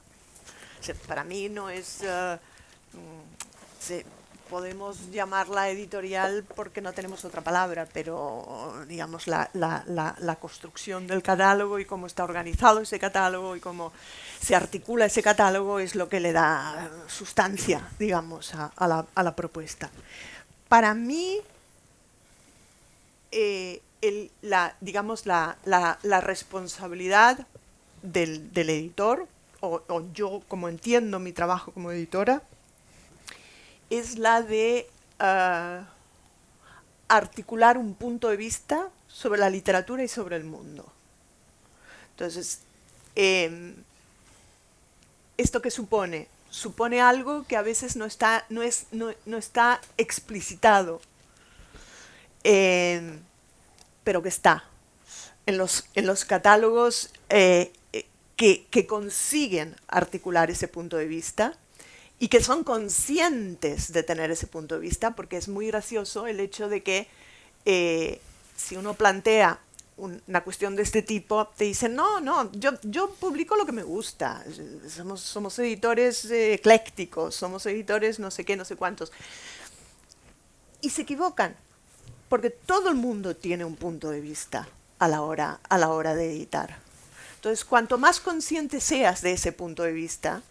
O sea, para mí no es... podemos llamarla editorial porque no tenemos otra palabra, pero digamos la construcción del catálogo y cómo está organizado ese catálogo y cómo se articula ese catálogo es lo que le da sustancia, digamos, a la propuesta. Para mí, digamos, la responsabilidad del editor, o yo como entiendo mi trabajo como editora, es la de articular un punto de vista sobre la literatura y sobre el mundo. Entonces, ¿esto qué supone? Supone algo que a veces no está explicitado, pero que está en los catálogos que consiguen articular ese punto de vista y que son conscientes de tener ese punto de vista, porque es muy gracioso el hecho de que si uno plantea una cuestión de este tipo, te dicen, no, yo publico lo que me gusta, somos editores eclécticos, somos editores no sé qué, no sé cuántos. Y se equivocan, porque todo el mundo tiene un punto de vista a la hora de editar. Entonces, cuanto más consciente seas de ese punto de vista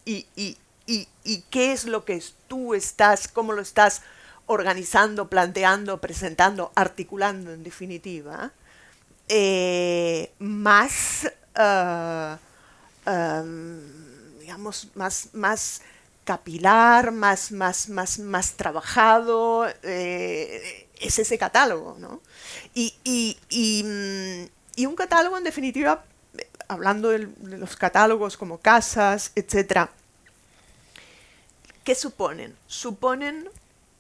y qué es lo que tú estás, cómo lo estás organizando, planteando, presentando, articulando en definitiva, más, digamos, más capilar, más trabajado es ese catálogo, ¿no? Y un catálogo, en definitiva, hablando de los catálogos como casas, etcétera, ¿qué suponen? Suponen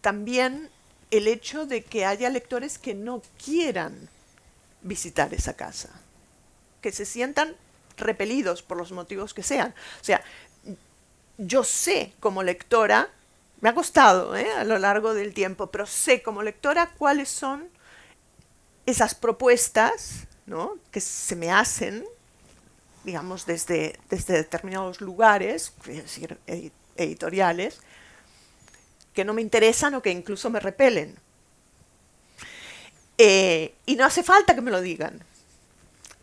también el hecho de que haya lectores que no quieran visitar esa casa, que se sientan repelidos por los motivos que sean. O sea, yo sé como lectora, me ha costado a lo largo del tiempo, pero sé como lectora cuáles son esas propuestas, ¿no?, que se me hacen, digamos, desde determinados lugares, es decir, editoriales, que no me interesan o que incluso me repelen. Y no hace falta que me lo digan.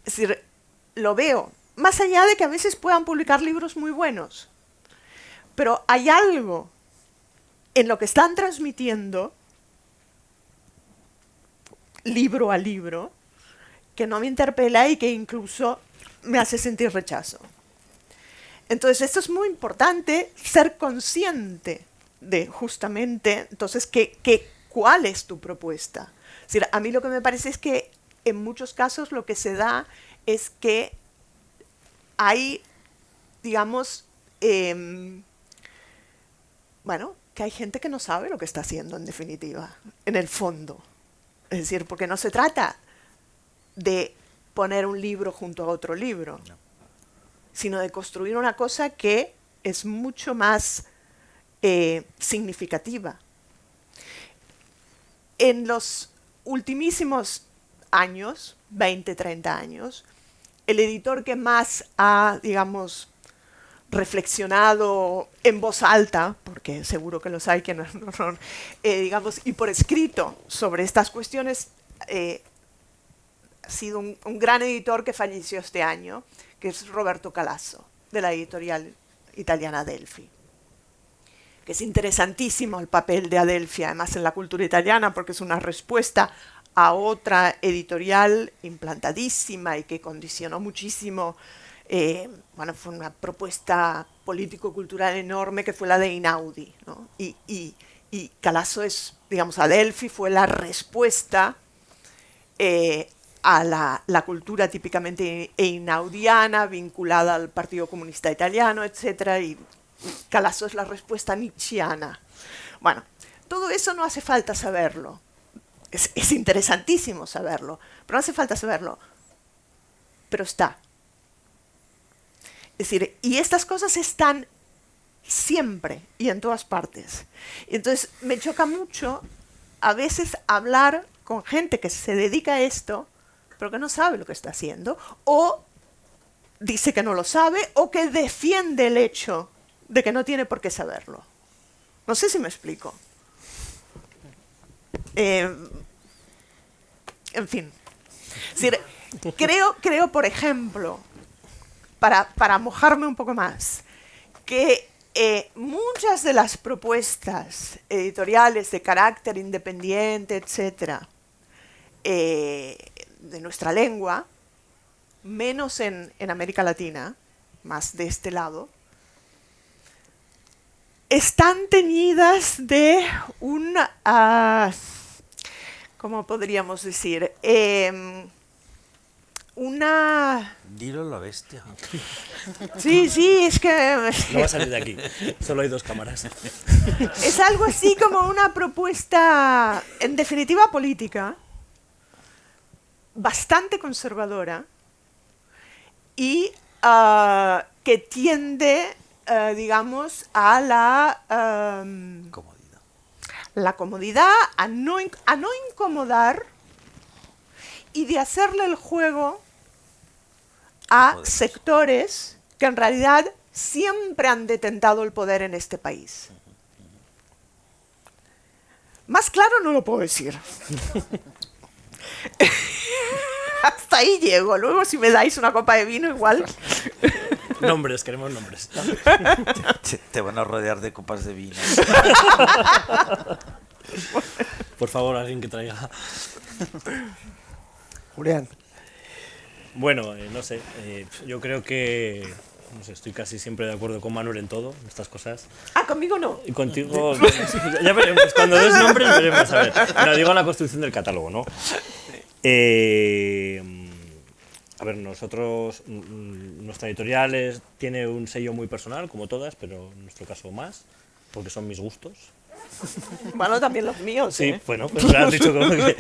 Es decir, lo veo. Más allá de que a veces puedan publicar libros muy buenos. Pero hay algo en lo que están transmitiendo, libro a libro, que no me interpela y que incluso me hace sentir rechazo. Entonces, esto es muy importante, ser consciente de justamente, entonces, ¿cuál es tu propuesta? Es decir, a mí lo que me parece es que en muchos casos lo que se da es que hay, digamos, bueno, que hay gente que no sabe lo que está haciendo en definitiva, en el fondo. Es decir, porque no se trata de poner un libro junto a otro libro, no, sino de construir una cosa que es mucho más significativa. En los ultimísimos años, 20, 30 años, el editor que más ha, digamos, reflexionado en voz alta, porque seguro que los hay que no son, digamos, y por escrito sobre estas cuestiones, ha sido un gran editor que falleció este año, que es Roberto Calasso, de la editorial italiana Adelphi. Que es interesantísimo el papel de Adelphi, además en la cultura italiana, porque es una respuesta a otra editorial implantadísima y que condicionó muchísimo. Bueno, fue una propuesta político-cultural enorme que fue la de Einaudi, ¿no? Y Calasso es, digamos, Adelphi fue la respuesta a la cultura típicamente einaudiana, vinculada al Partido Comunista Italiano, etc. Y Calasso es la respuesta nietzscheana. Bueno, todo eso no hace falta saberlo. Es interesantísimo saberlo, pero no hace falta saberlo. Pero está. Es decir, y estas cosas están siempre y en todas partes. Y entonces me choca mucho a veces hablar con gente que se dedica a esto, pero que no sabe lo que está haciendo, o dice que no lo sabe, o que defiende el hecho de que no tiene por qué saberlo. No sé si me explico. En fin. Es decir, creo, por ejemplo, para mojarme un poco más, que muchas de las propuestas editoriales de carácter independiente, etcétera, de nuestra lengua, menos en América Latina, más de este lado, están teñidas de ¿cómo podríamos decir? Dilo la bestia. Sí, es que... No va a salir de aquí, solo hay 2 cámaras. Es algo así como una propuesta, en definitiva, política, bastante conservadora y que tiende, digamos, a la comodidad, a no incomodar y de hacerle el juego a sectores que en realidad siempre han detentado el poder en este país. Más claro no lo puedo decir. Hasta ahí llego. Luego si me dais una copa de vino igual. Nombres, queremos nombres. Te van a rodear de copas de vino. Por favor, alguien que traiga. Julián. Bueno, no sé, yo creo que, no sé, estoy casi siempre de acuerdo con Manuel en todo, en estas cosas. Ah, conmigo no. Y contigo, ya veremos, cuando des nombres veremos, a ver. No, digo la construcción del catálogo, ¿no? A ver, nosotros, nuestra editorial tiene un sello muy personal, como todas, pero en nuestro caso más, porque son mis gustos. Bueno, también los míos. Sí, bueno, pues me has dicho como que...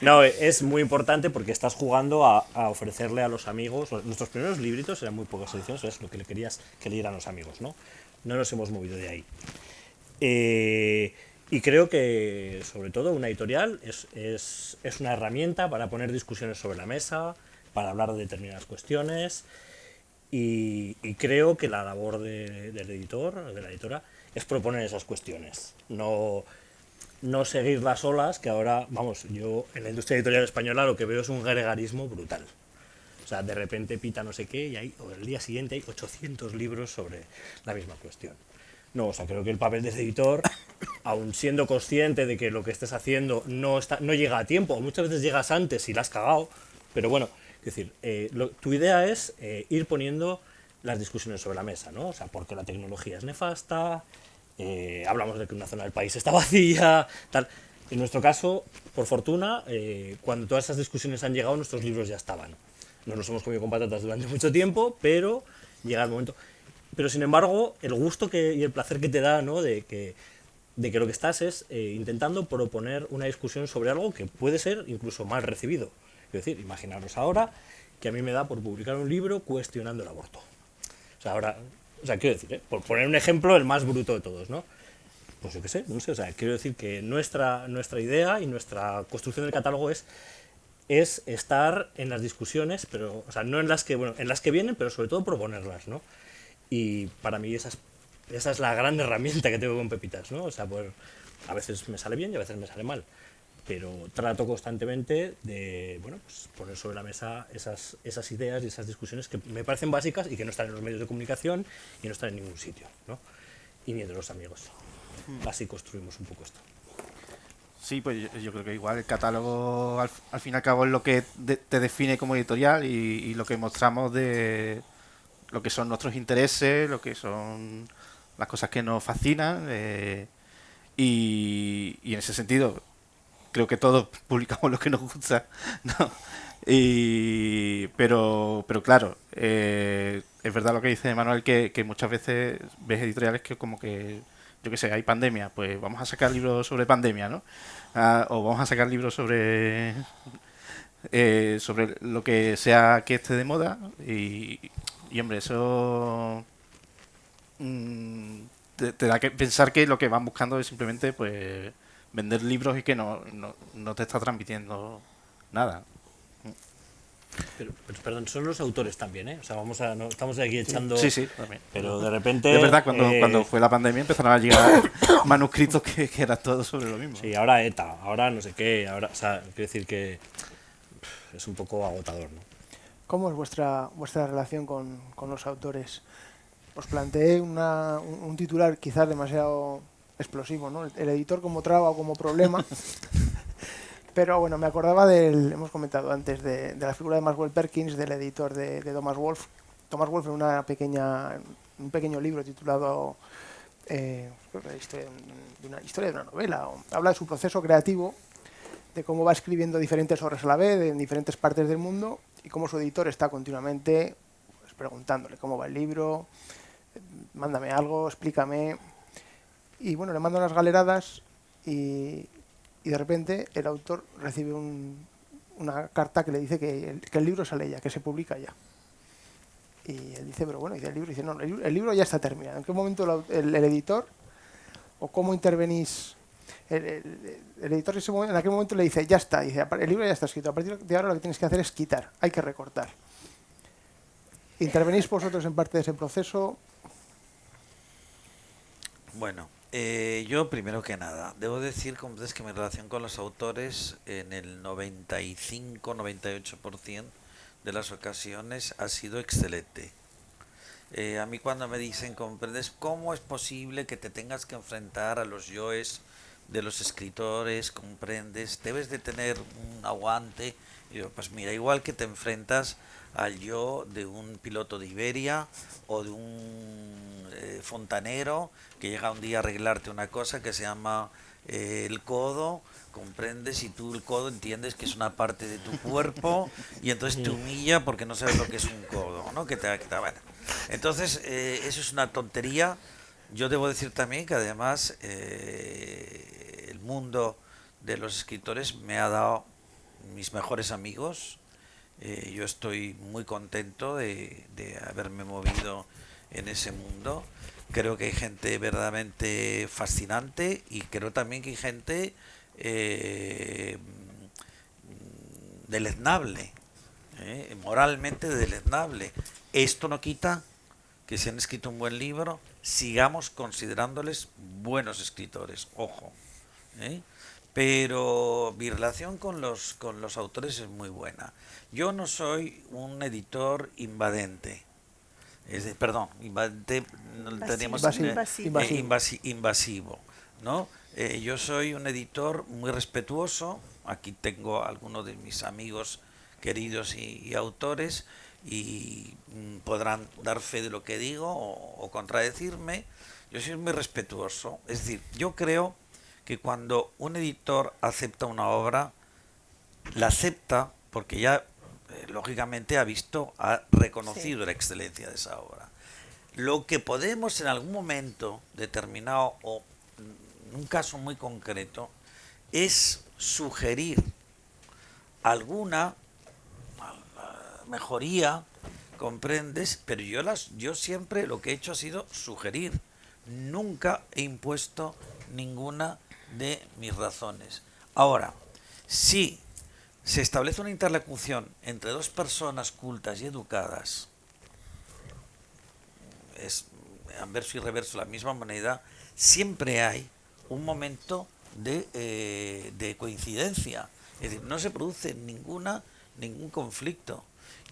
No, es muy importante porque estás jugando a ofrecerle a los amigos... Nuestros primeros libritos eran muy pocas ediciones, es lo que le querías que leyeran los amigos, ¿no? No nos hemos movido de ahí. Y creo que, sobre todo, una editorial es una herramienta para poner discusiones sobre la mesa, para hablar de determinadas cuestiones, y creo que la labor del editor, de la editora, es proponer esas cuestiones, no seguir las olas, que ahora, vamos, yo en la industria editorial española lo que veo es un gregarismo brutal. O sea, de repente pita no sé qué y o el día siguiente hay 800 libros sobre la misma cuestión. No, o sea, creo que el papel de editor, aun siendo consciente de que lo que estés haciendo no llega a tiempo, o muchas veces llegas antes y la has cagado, pero bueno, es decir, tu idea es ir poniendo las discusiones sobre la mesa, ¿no? O sea, porque la tecnología es nefasta, hablamos de que una zona del país está vacía, tal. En nuestro caso, por fortuna, cuando todas esas discusiones han llegado, nuestros libros ya estaban. No nos hemos comido con patatas durante mucho tiempo, pero llega el momento. Pero sin embargo, el gusto y el placer que te da, ¿no? de que lo que estás es intentando proponer una discusión sobre algo que puede ser incluso mal recibido. Es decir, imaginaros ahora que a mí me da por publicar un libro cuestionando el aborto. O sea, quiero decir, por poner un ejemplo, el más bruto de todos, ¿no? Pues yo qué sé, no sé, o sea, quiero decir que nuestra idea y nuestra construcción del catálogo es estar en las discusiones, pero, o sea, no en las que vienen, pero sobre todo proponerlas, ¿no? Y para mí esa es la gran herramienta que tengo con Pepitas, ¿no? O sea, a veces me sale bien y a veces me sale mal, pero trato constantemente de, bueno, pues poner sobre la mesa esas ideas y esas discusiones que me parecen básicas y que no están en los medios de comunicación y no están en ningún sitio, ¿no? Y ni entre los amigos. Así construimos un poco esto. Sí, pues yo creo que igual el catálogo al fin y al cabo es lo que te define como editorial y lo que mostramos de lo que son nuestros intereses, lo que son las cosas que nos fascinan, y en ese sentido creo que todos publicamos lo que nos gusta, ¿no? Pero claro, es verdad lo que dice Manuel, que muchas veces ves editoriales que como que, yo qué sé, hay pandemia, pues vamos a sacar libros sobre pandemia, ¿no? O vamos a sacar libros sobre lo que sea que esté de moda, y hombre, eso te da que pensar que lo que van buscando es simplemente pues vender libros y que no te está transmitiendo nada. Pero, perdón, son los autores también, ¿eh? O sea, no estamos aquí echando... Sí, también. Pero de repente... De verdad, cuando fue la pandemia empezaron a llegar manuscritos que eran todos sobre lo mismo. Sí, ahora ETA, ahora no sé qué, ahora... O sea, quiero decir que es un poco agotador, ¿no? ¿Cómo es vuestra relación con los autores? Os planteé un titular quizás demasiado explosivo, ¿no? El editor como traba o como problema. Pero bueno, me acordaba hemos comentado antes, de la figura de Maxwell Perkins, del editor de Thomas Wolfe. Thomas Wolfe, en un pequeño libro titulado historia de una novela, habla de su proceso creativo, de cómo va escribiendo diferentes obras a la vez en diferentes partes del mundo, y cómo su editor está continuamente pues, preguntándole cómo va el libro, mándame algo, explícame. Y bueno, le manda unas galeradas y de repente el autor recibe una carta que le dice que el libro sale ya, que se publica ya. Y él dice, pero bueno, y del libro dice, no, el libro ya está terminado. ¿En qué momento el editor, o cómo intervenís? El editor en aquel momento le dice, ya está, dice, el libro ya está escrito, a partir de ahora lo que tienes que hacer es quitar, hay que recortar. ¿Intervenís vosotros en parte de ese proceso? Bueno, yo primero que nada, debo decir que mi relación con los autores en el 95-98% de las ocasiones ha sido excelente. A mí cuando me dicen, ¿comprendes cómo es posible que te tengas que enfrentar a los yoes de los escritores? ¿Comprendes? Debes de tener un aguante. Y yo, pues mira, igual que te enfrentas al yo de un piloto de Iberia o de un fontanero que llega un día a arreglarte una cosa que se llama el codo, comprendes, y tú el codo entiendes que es una parte de tu cuerpo y entonces te humilla porque no sabes lo que es un codo, ¿no? Bueno. Entonces, eso es una tontería. Yo debo decir también que además el mundo de los escritores me ha dado mis mejores amigos. Yo estoy muy contento de haberme movido en ese mundo. Creo que hay gente verdaderamente fascinante y creo también que hay gente deleznable, moralmente deleznable. Esto no quita que si han escrito un buen libro, sigamos considerándoles buenos escritores, ojo. Pero mi relación con los autores es muy buena. Yo no soy un editor invadente. Invadente, invasivo, ¿no? Yo soy un editor muy respetuoso. Aquí tengo a algunos de mis amigos queridos y autores y podrán dar fe de lo que digo o contradecirme. Yo soy muy respetuoso. Es decir, yo creo que cuando un editor acepta una obra, la acepta porque ya lógicamente ha reconocido la excelencia de esa obra. Lo que podemos en algún momento determinado o en un caso muy concreto es sugerir alguna mejoría, comprendes, pero yo siempre lo que he hecho ha sido sugerir, nunca he impuesto ninguna de mis razones. Ahora, si se establece una interlocución entre dos personas cultas y educadas, es anverso y reverso la misma moneda, siempre hay un momento de coincidencia. Es decir, no se produce ningún conflicto.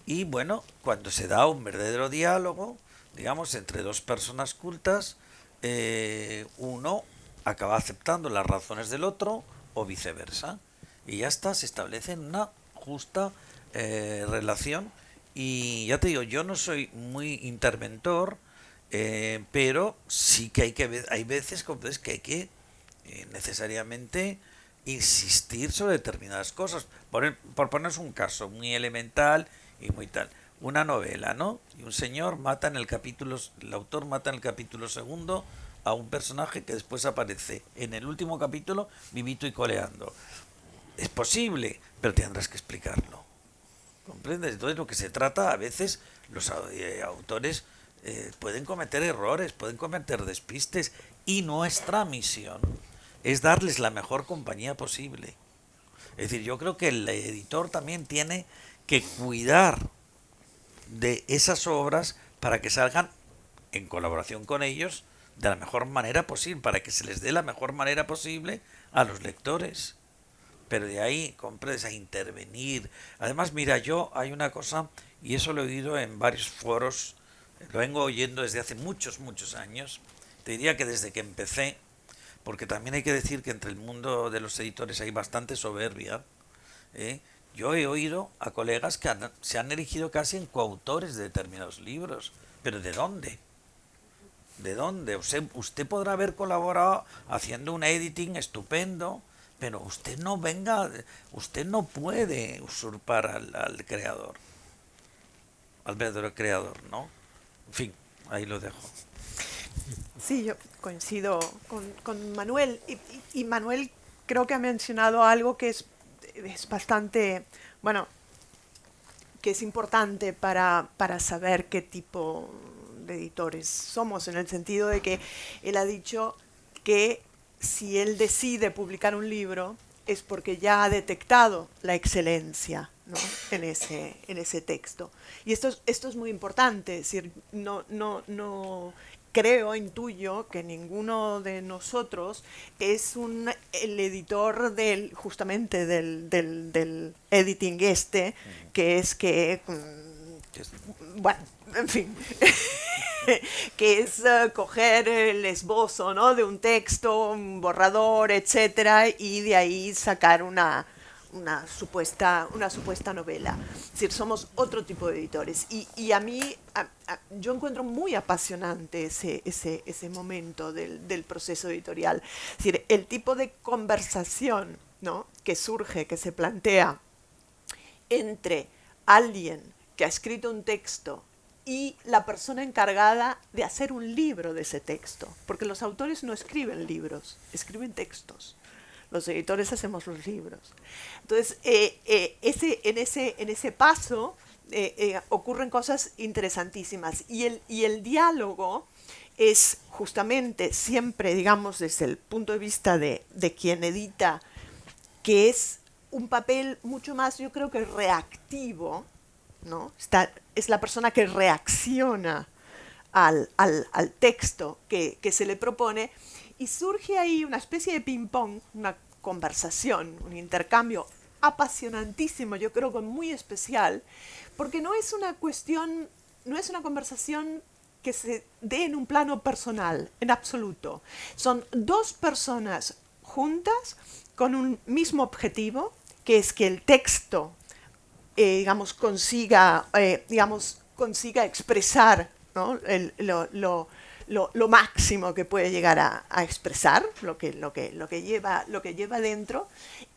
Y bueno, cuando se da un verdadero diálogo, digamos, entre dos personas cultas, uno acaba aceptando las razones del otro o viceversa. Y ya está, se establece una justa relación Y ya te digo, yo no soy muy interventor, pero sí que hay veces como ves, que hay que necesariamente insistir sobre determinadas cosas. Por poneros un caso muy elemental y muy tal. Una novela, ¿no? Y un señor mata en el capítulo, el autor mata en el capítulo segundo a un personaje que después aparece en el último capítulo vivito y coleando. Es posible, pero tendrás que explicarlo. ¿Comprendes? Entonces lo que se trata, a veces los autores pueden cometer errores, pueden cometer despistes, y nuestra misión es darles la mejor compañía posible. Es decir, yo creo que el editor también tiene que cuidar de esas obras para que salgan en colaboración con ellos de la mejor manera posible, para que se les dé la mejor manera posible a los lectores. Pero de ahí, comprendes, a intervenir. Además, mira, yo hay una cosa, y eso lo he oído en varios foros, lo vengo oyendo desde hace muchos, muchos años. Te diría que desde que empecé, porque también hay que decir que entre el mundo de los editores hay bastante soberbia, ¿eh? Yo he oído a colegas que se han erigido casi en coautores de determinados libros. ¿Pero de dónde? ¿De dónde? Usted podrá haber colaborado haciendo un editing estupendo, pero usted no usted no puede usurpar al creador, al verdadero creador, ¿no? En fin, ahí lo dejo. Sí, yo coincido con Manuel. Y Manuel creo que ha mencionado algo que es bastante, bueno, que es importante para saber qué tipo de editores somos, en el sentido de que él ha dicho que si él decide publicar un libro es porque ya ha detectado la excelencia, ¿no? en ese texto. Y esto es muy importante, es decir, no creo, intuyo que ninguno de nosotros es el editor justamente del editing que es que, bueno, en fin, que es coger el esbozo, ¿no? de un texto, un borrador, etcétera, y de ahí sacar una supuesta novela. Es decir, somos otro tipo de editores. Y a mí, yo encuentro muy apasionante ese momento del proceso editorial. Es decir, el tipo de conversación, ¿no? que surge, que se plantea entre alguien que ha escrito un texto y la persona encargada de hacer un libro de ese texto. Porque los autores no escriben libros, escriben textos. Los editores hacemos los libros. Entonces, en ese paso ocurren cosas interesantísimas. Y el diálogo es justamente siempre, digamos, desde el punto de vista de quien edita, que es un papel mucho más, yo creo que reactivo, ¿no? Es la persona que reacciona al texto que se le propone. Y surge ahí una especie de ping-pong, una conversación, un intercambio apasionantísimo, yo creo que muy especial, porque no es una conversación que se dé en un plano personal, en absoluto. Son dos personas juntas con un mismo objetivo, que es que el texto, consiga expresar, ¿no? Lo máximo que puede llegar a expresar, lo que lleva dentro,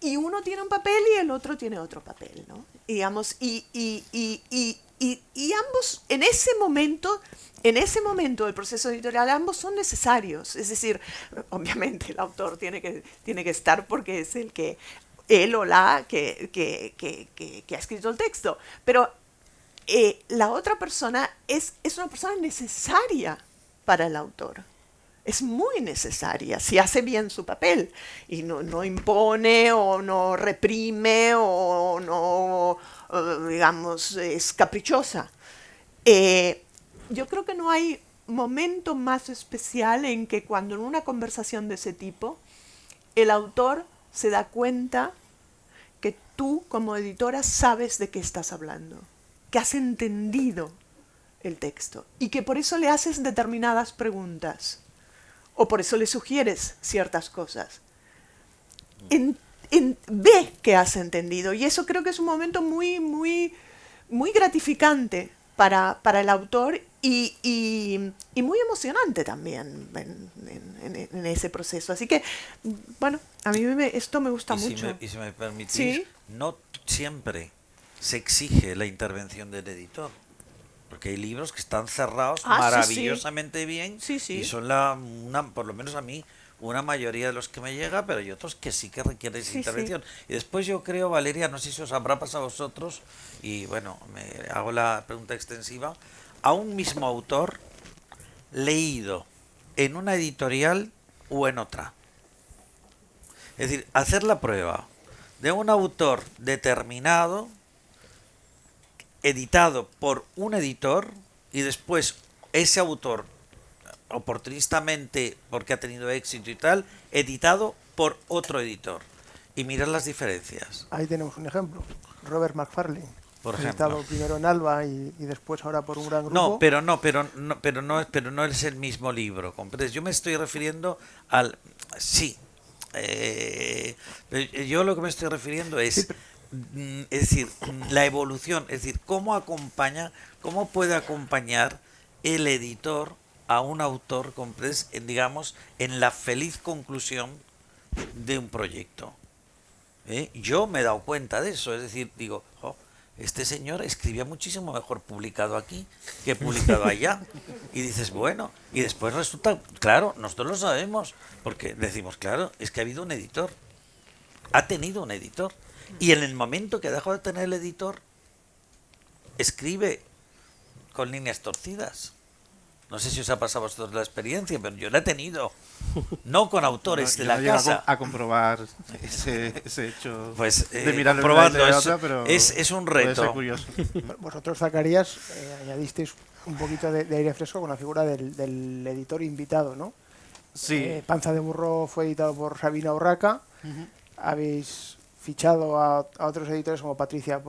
y uno tiene un papel y el otro tiene otro papel, ¿no? Y ambos en ese momento del proceso editorial, ambos son necesarios. Es decir, obviamente el autor tiene que estar porque es él o la que ha escrito el texto, pero la otra persona es una persona necesaria para el autor. Es muy necesaria si hace bien su papel y no impone o no reprime o no, es caprichosa. Yo creo que no hay momento más especial en que cuando en una conversación de ese tipo el autor se da cuenta que tú como editora sabes de qué estás hablando, que has entendido el texto y que por eso le haces determinadas preguntas o por eso le sugieres ciertas cosas. Ve que has entendido, y eso creo que es un momento muy, muy, muy gratificante para el autor y muy emocionante también en ese proceso. Así que, bueno, a mí esto me gusta mucho. Y si me permitís, Sí. no siempre se exige la intervención del editor. Porque hay libros que están cerrados Ah, sí, maravillosamente bien Sí, sí. y son por lo menos a mí, una mayoría de los que me llega, pero hay otros que sí que requieren esa Sí, intervención. Y después yo creo, Valeria, no sé si os habrá pasado a vosotros, y bueno, me hago la pregunta extensiva, a un mismo autor leído en una editorial o en otra. Es decir, hacer la prueba de un autor determinado editado por un editor y después ese autor, oportunistamente porque ha tenido éxito y tal, editado por otro editor. Y mirar las diferencias. Ahí tenemos un ejemplo. Robert McFarlane, Por editado ejemplo. primero en Alba y después ahora por un gran grupo. No, pero no es el mismo libro. ¿Comprendes? Yo me estoy refiriendo al... Sí. Yo lo que me estoy refiriendo Sí, es... Es decir, la evolución, es decir, cómo puede acompañar el editor a un autor, ¿comprendes? Digamos, en la feliz conclusión de un proyecto. Yo me he dado cuenta de eso, es decir, digo, "Jo, este señor escribía muchísimo mejor publicado aquí que publicado allá". Y dices, bueno, y después resulta, claro, nosotros lo sabemos, porque decimos, claro, es que ha habido un editor, ha tenido un editor. Y en el momento que dejó de tener el editor, escribe con líneas torcidas. No sé si os ha pasado a vosotros la experiencia, pero yo la he tenido. No con autores de Yo la no he llegado casa. a comprobar ese hecho Pues de mirarlo en una comprobadlo, y en es, otra, pero es un puede ser reto. curioso. Vosotros, Zacarías, añadisteis un poquito de aire fresco con la figura del editor invitado, ¿no? Sí. Panza de burro fue editado por Sabina Urraca. Ujú. Habéis fichado a otros editores como Patricio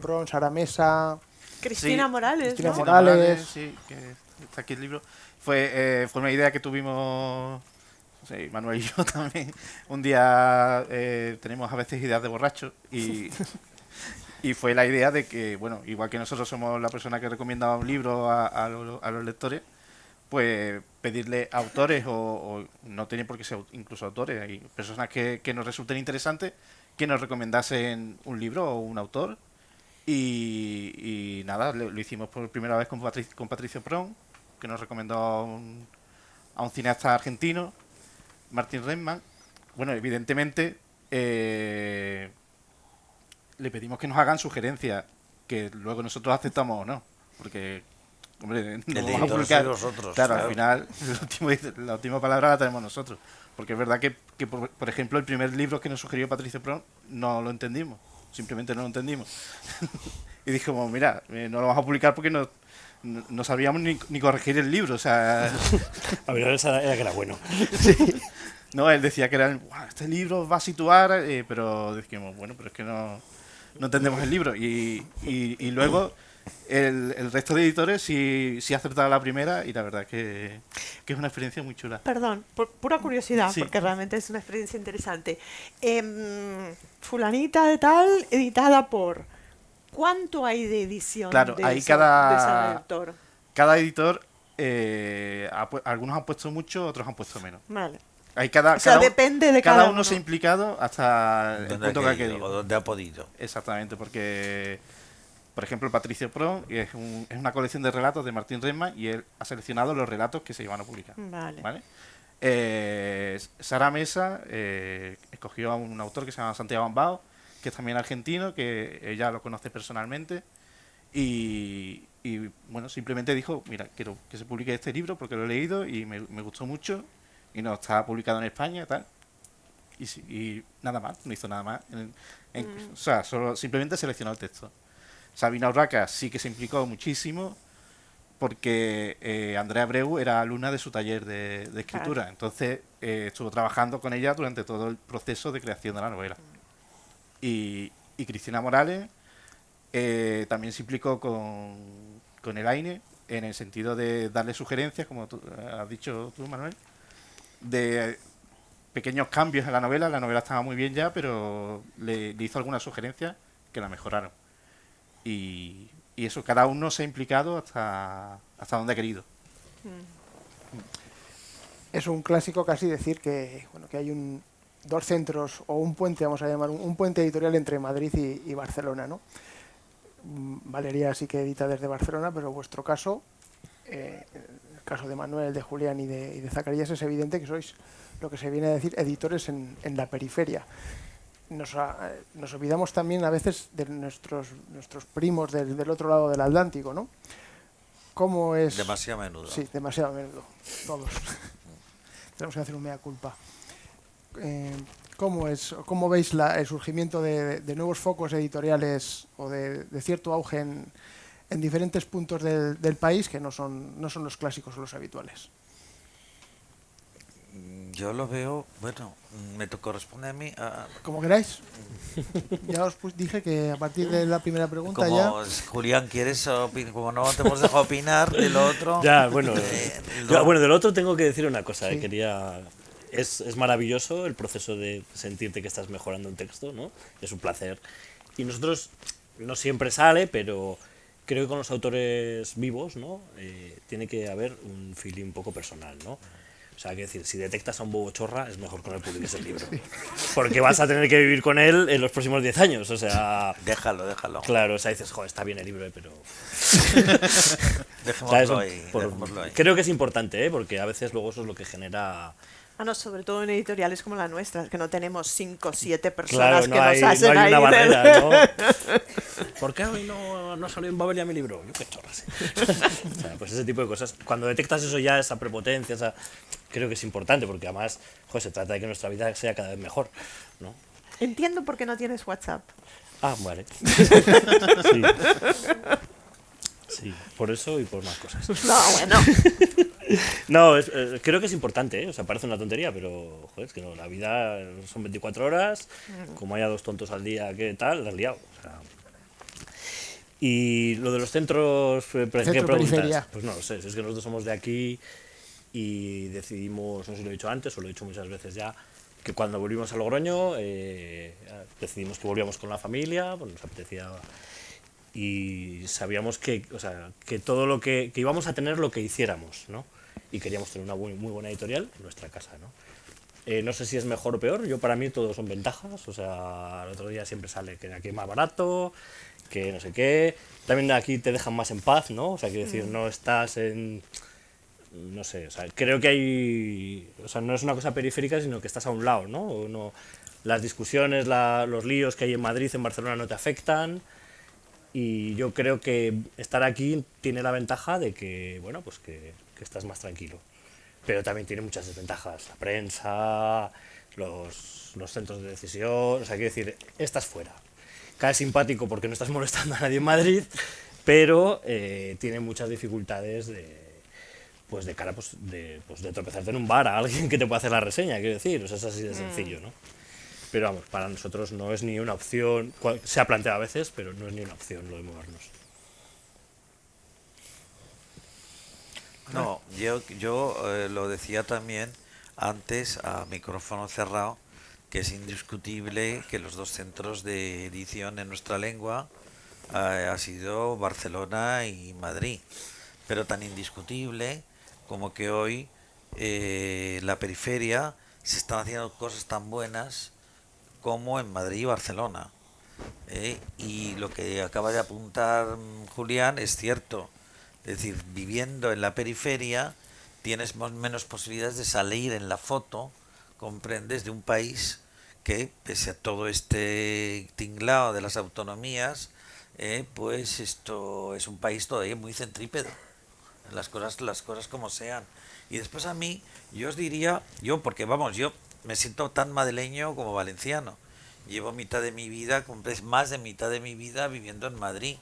Pron, Sara Mesa. Cristina Sí, Morales, Cristina ¿no? Morales. Sí, que está aquí el libro. Fue una idea que tuvimos, sí, Manuel y yo también. Un día tenemos a veces ideas de borrachos y fue la idea de que, bueno, igual que nosotros somos la persona que recomienda un libro a los lectores, pues pedirle a autores o no tienen por qué ser incluso autores, hay personas que nos resulten interesantes que nos recomendasen un libro o un autor y nada, lo hicimos por primera vez con Patricio Pron, que nos recomendó a un cineasta argentino, Martin Redman. Bueno, evidentemente le pedimos que nos hagan sugerencias que luego nosotros aceptamos o no, porque hombre, no El vamos a editor publicar. sois vosotros, Claro, claro. al final la última palabra la tenemos nosotros, porque es verdad que por ejemplo el primer libro que nos sugirió Patricio Pron no lo entendimos, simplemente no lo entendimos. Y dijimos, mira, no lo vamos a publicar porque no sabíamos ni corregir el libro, o sea, A ver, esa era que era bueno. no, él decía que era, "Buah, este libro va a situar", pero decíamos, bueno, pero es que no entendemos el libro. Y luego el resto de editores sí acertaron la primera y la verdad que es una experiencia muy chula. Perdón, por pura curiosidad, Sí. porque realmente es una experiencia interesante. Fulanita de tal, editada por... ¿Cuánto hay de edición Claro, de, ahí de ese cada autor? editor, algunos han puesto mucho, otros han puesto menos. Vale. Hay O sea, depende de cada uno uno. se ha implicado hasta el ¿Dónde punto que ha ha querido? querido. ¿O dónde ha podido? Exactamente, porque, por ejemplo, Patricio Pron es una colección de relatos de Martín Redman y él ha seleccionado los relatos que se iban a publicar. Vale. ¿Vale? Sara Mesa escogió a un autor que se llama Santiago Ambao, que es también argentino, que ella lo conoce personalmente y bueno, simplemente dijo, mira, quiero que se publique este libro porque lo he leído y me gustó mucho y no está publicado en España tal. Y nada más, no hizo nada más. O sea, simplemente seleccionó el texto. Sabina Urraca sí que se implicó muchísimo porque Andrea Abreu era alumna de su taller de escritura. Claro. Entonces estuvo trabajando con ella durante todo el proceso de creación de la novela. Y Cristina Morales también se implicó con el AINE en el sentido de darle sugerencias, como tú, has dicho tú, Manuel, de pequeños cambios en la novela. La novela estaba muy bien ya, pero le hizo algunas sugerencias que la mejoraron. y eso, cada uno se ha implicado hasta donde ha querido. Es un clásico casi decir que, bueno, que hay dos centros o un puente, vamos a llamar, un puente editorial entre Madrid y Barcelona, ¿no? Valeria sí que edita desde Barcelona, pero en vuestro caso, el caso de Manuel, de Julián y de Zacarías, es evidente que sois lo que se viene a decir editores en la periferia. Nos olvidamos también a veces de nuestros primos del otro lado del Atlántico, ¿no? ¿Cómo es? Demasiado a menudo. Sí, demasiado a menudo, todos. Tenemos que hacer un mea culpa. ¿Cómo veis el surgimiento de nuevos focos editoriales o de cierto auge en diferentes puntos del país que no son los clásicos o los habituales? Yo lo veo, bueno, me corresponde a mí. Como queráis. Ya os dije que a partir de la primera pregunta como ya... Julián, ¿quieres opinar? Como no te hemos dejado opinar de lo otro. Ya, bueno, bueno, del otro tengo que decir una cosa. Sí. Es maravilloso el proceso de sentirte que estás mejorando un texto, ¿no? Es un placer. Y nosotros, no siempre sale, pero creo que con los autores vivos, ¿no? Tiene que haber un feeling un poco personal, ¿no? O sea, hay que decir, si detectas a un bobo chorra, es mejor que no le publiques el libro. Porque vas a tener que vivir con él en los próximos 10 años, o sea... Déjalo. Claro, o sea, dices, joder, está bien el libro, pero... Dejémoslo ahí. Creo que es importante, porque a veces luego eso es lo que genera... No, sobre todo en editoriales como la nuestra, que no tenemos 5 o 7 personas claro, que nos hacen no hay ahí una barrera, ¿no? ¿Por qué hoy no salió en Babelia mi libro? Yo qué chorras. O sea, pues ese tipo de cosas. Cuando detectas eso ya, esa prepotencia, creo que es importante, porque además, joder, se trata de que nuestra vida sea cada vez mejor, ¿no? Entiendo por qué no tienes WhatsApp. Vale. Sí, por eso y por más cosas. No, bueno. No, creo que es importante, ¿eh? O sea, parece una tontería, pero joder, es que no, la vida son 24 horas, como haya 2 tontos al día, ¿qué tal? La has liado. O sea. Y lo de los centros, ¿qué preguntas? Periferia. Pues no lo sé, es que nosotros somos de aquí y decidimos, no sé si lo he dicho antes o lo he dicho muchas veces ya, que cuando volvimos a Logroño decidimos que volvíamos con la familia, pues nos apetecía... Y sabíamos que todo lo que íbamos a tener lo que hiciéramos, ¿no? Y queríamos tener una muy buena editorial en nuestra casa, ¿no? No sé si es mejor o peor, yo para mí todos son ventajas, o sea, el otro día siempre sale que aquí es más barato, que no sé qué, también aquí te dejan más en paz, ¿no? O sea, quiero decir, no estás en... No sé, o sea, creo que hay... O sea, no es una cosa periférica, sino que estás a un lado, ¿no? Las discusiones, los líos que hay en Madrid, en Barcelona no te afectan. Y yo creo que estar aquí tiene la ventaja de que, bueno, pues que estás más tranquilo. Pero también tiene muchas desventajas. La prensa, los centros de decisión, o sea, quiero decir, estás fuera. Caes simpático porque no estás molestando a nadie en Madrid, pero tiene muchas dificultades de cara de tropezarte en un bar a alguien que te pueda hacer la reseña, quiero decir. O sea, es así de sencillo, ¿no? Pero vamos, para nosotros no es ni una opción, se ha planteado a veces, pero no es ni una opción lo de movernos. No, yo lo decía también antes a micrófono cerrado, que es indiscutible que los 2 centros de edición en nuestra lengua ha sido Barcelona y Madrid, pero tan indiscutible como que hoy la periferia se están haciendo cosas tan buenas como en Madrid y Barcelona. Y lo que acaba de apuntar Julián es cierto. Es decir, viviendo en la periferia tienes menos posibilidades de salir en la foto, comprendes, de un país que, pese a todo este tinglao de las autonomías, pues esto es un país todavía muy centrípedo. Las cosas como sean. Y después a mí, yo os diría, porque vamos, yo me siento tan madrileño como valenciano. Llevo mitad de mi vida, más de mitad de mi vida viviendo en Madrid.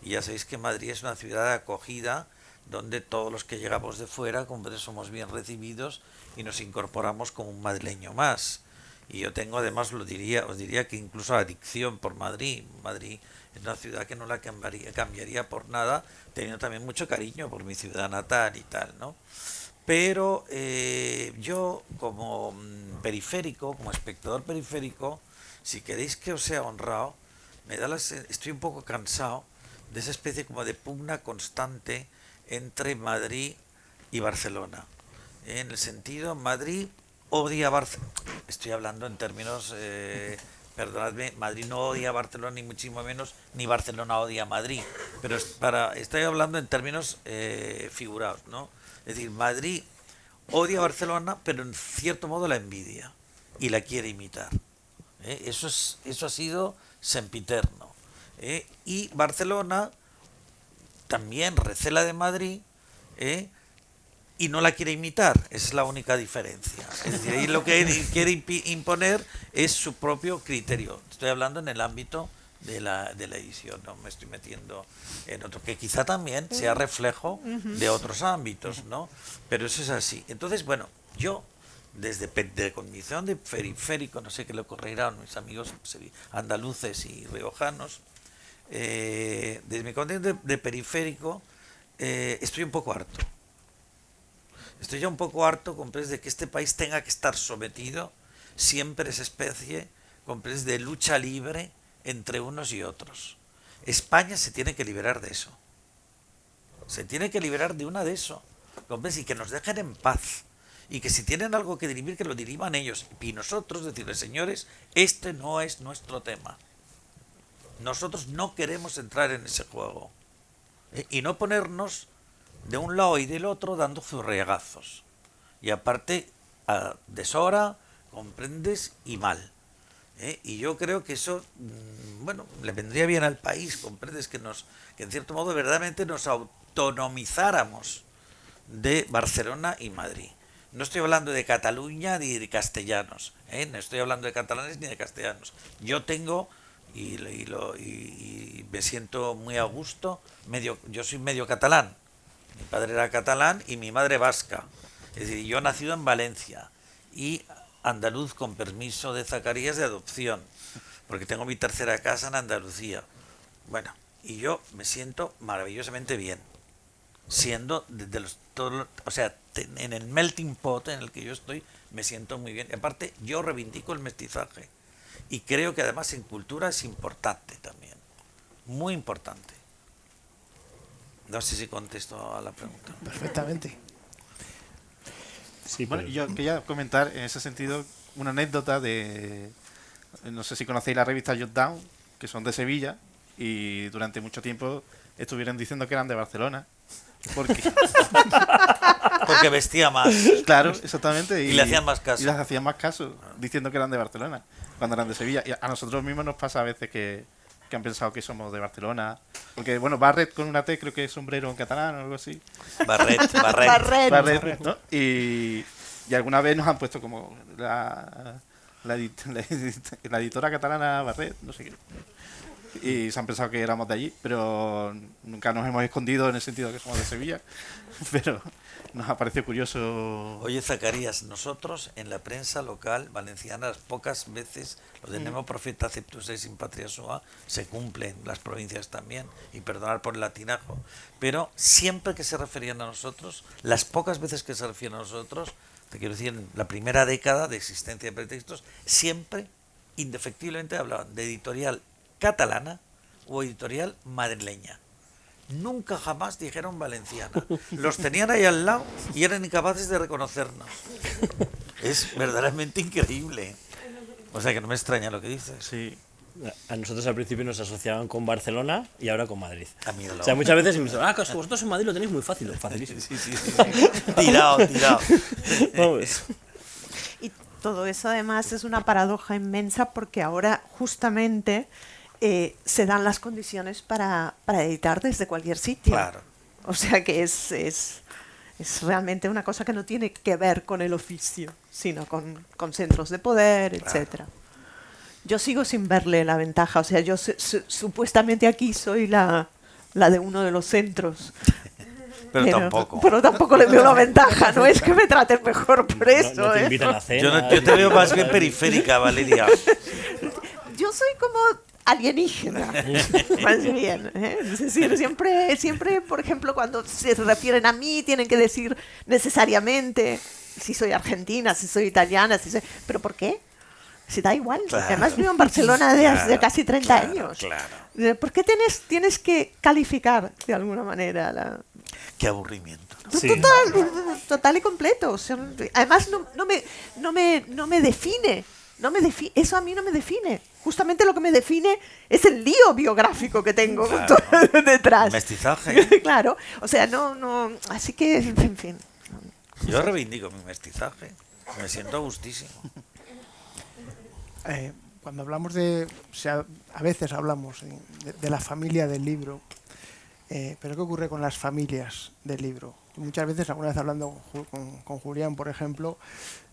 Y ya sabéis que Madrid es una ciudad de acogida donde todos los que llegamos de fuera, somos bien recibidos y nos incorporamos como un madrileño más. Y yo tengo, además, os diría que incluso adicción por Madrid. Madrid es una ciudad que no la cambiaría por nada, teniendo también mucho cariño por mi ciudad natal y tal, ¿no? Pero yo, como periférico, como espectador periférico, si queréis que os sea honrado, estoy un poco cansado de esa especie como de pugna constante entre Madrid y Barcelona. En el sentido, Madrid odia a Barcelona. Estoy hablando en términos, perdonadme, Madrid no odia a Barcelona ni muchísimo menos, ni Barcelona odia a Madrid. Pero estoy hablando en términos figurados, ¿no? Es decir, Madrid odia a Barcelona, pero en cierto modo la envidia y la quiere imitar. Eso ha sido sempiterno. Y Barcelona también recela de Madrid, y no la quiere imitar. Esa es la única diferencia. Es decir, ahí lo que quiere imponer es su propio criterio. Estoy hablando en el ámbito de la edición, no me estoy metiendo en otro, que quizá también sea reflejo de otros ámbitos, ¿no? Pero eso es así. Entonces, bueno, yo, desde condición de periférico, no sé qué le ocurrirá a mis amigos andaluces y riojanos, desde mi condición de periférico, estoy un poco harto. Estoy ya un poco harto, comprendes, de que este país tenga que estar sometido siempre a esa especie, comprendes, de lucha libre entre unos y otros. España se tiene que liberar de eso. Se tiene que liberar de una de eso, comprendes, y que nos dejen en paz. Y que si tienen algo que dirimir, que lo diriman ellos. Y nosotros decirles, señores, este no es nuestro tema. Nosotros no queremos entrar en ese juego. Y no ponernos de un lado y del otro dando zurriagazos. Y aparte, a deshora, comprendes, y mal. Y yo creo que eso, bueno, le vendría bien al país, comprendes, que en cierto modo verdaderamente nos autonomizáramos de Barcelona y Madrid. No estoy hablando de Cataluña ni de castellanos, no estoy hablando de catalanes ni de castellanos. Yo tengo, y me siento muy a gusto, yo soy medio catalán. Mi padre era catalán y mi madre vasca. Es decir, yo he nacido en Valencia y andaluz con permiso de Zacarías de adopción, porque tengo mi tercera casa en Andalucía. Bueno, y yo me siento maravillosamente bien, siendo de en el melting pot en el que yo estoy, me siento muy bien. Y aparte, yo reivindico el mestizaje y creo que además en cultura es importante también, muy importante. No sé si contesto a la pregunta. Perfectamente. Sí, bueno, yo quería comentar en ese sentido una anécdota de... No sé si conocéis la revista Jot Down, que son de Sevilla, y durante mucho tiempo estuvieron diciendo que eran de Barcelona. Porque vestía más. Claro, exactamente. Y le hacían más caso. Y les hacían más caso, diciendo que eran de Barcelona, cuando eran de Sevilla. Y a nosotros mismos nos pasa a veces que han pensado que somos de Barcelona. Porque, bueno, Barret con una T, creo que es sombrero en catalán o algo así. Barret, ¿no? Y alguna vez nos han puesto como la editora catalana Barret, no sé qué. Y se han pensado que éramos de allí, pero nunca nos hemos escondido en el sentido de que somos de Sevilla. Pero nos ha parecido curioso. Oye, Zacarías, nosotros en la prensa local valenciana pocas veces lo de Nemo Profeta Aceptus Ex in Patria Sua se cumple en las provincias también, y perdonar por el latinajo, pero siempre que se referían a nosotros, las pocas veces que se refieren a nosotros, te quiero decir, en la primera década de existencia de pretextos, siempre, indefectiblemente, hablaban de editorial catalana o editorial madrileña. Nunca jamás dijeron valenciana. Los tenían ahí al lado y eran incapaces de reconocernos. Es verdaderamente increíble. O sea que no me extraña lo que dices. Sí. A nosotros al principio nos asociaban con Barcelona y ahora con Madrid. O sea, muchas veces me dicen, que vosotros en Madrid lo tenéis muy fácil. Facilísimo. Sí. Tirado. Vamos. Y todo eso además es una paradoja inmensa, porque ahora justamente se dan las condiciones para editar desde cualquier sitio. Claro. O sea que es realmente una cosa que no tiene que ver con el oficio, sino con centros de poder, etcétera. Yo sigo sin verle la ventaja. O sea, yo supuestamente aquí soy la de uno de los centros. Pero tampoco le veo la ventaja. No es que me traten mejor por eso. No te invitan a cena. Yo te veo más bien periférica, Valeria. Yo soy como alienígena, más bien. Es decir, siempre, por ejemplo, cuando se refieren a mí, tienen que decir necesariamente si soy argentina, si soy italiana, ¿pero por qué? Si da igual. Claro. Además vivo en Barcelona desde Claro, casi 30 claro, años. claro. ¿Por qué tienes que calificar de alguna manera la... Qué aburrimiento. Sí. Total y completo. O sea, además no me define. Eso a mí no me define. Justamente lo que me define es el lío biográfico que tengo Claro. detrás. Mestizaje. Claro. O sea, no. Así que, en fin. Yo reivindico mi mestizaje. Me siento a gustísimo. Cuando hablamos a veces hablamos de la familia del libro, pero ¿qué ocurre con las familias del libro? Muchas veces, alguna vez hablando con Julián, por ejemplo,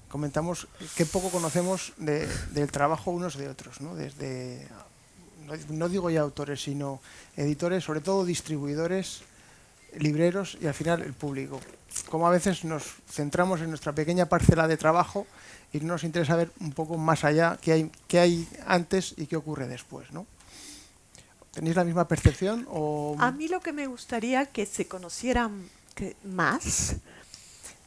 comentamos qué poco conocemos del trabajo unos de otros, ¿no? Desde, no digo ya autores, sino editores, sobre todo distribuidores, libreros y al final el público. Como a veces nos centramos en nuestra pequeña parcela de trabajo y no nos interesa ver un poco más allá qué hay antes y qué ocurre después, ¿no? ¿Tenéis la misma percepción? O... A mí lo que me gustaría que se conocieran más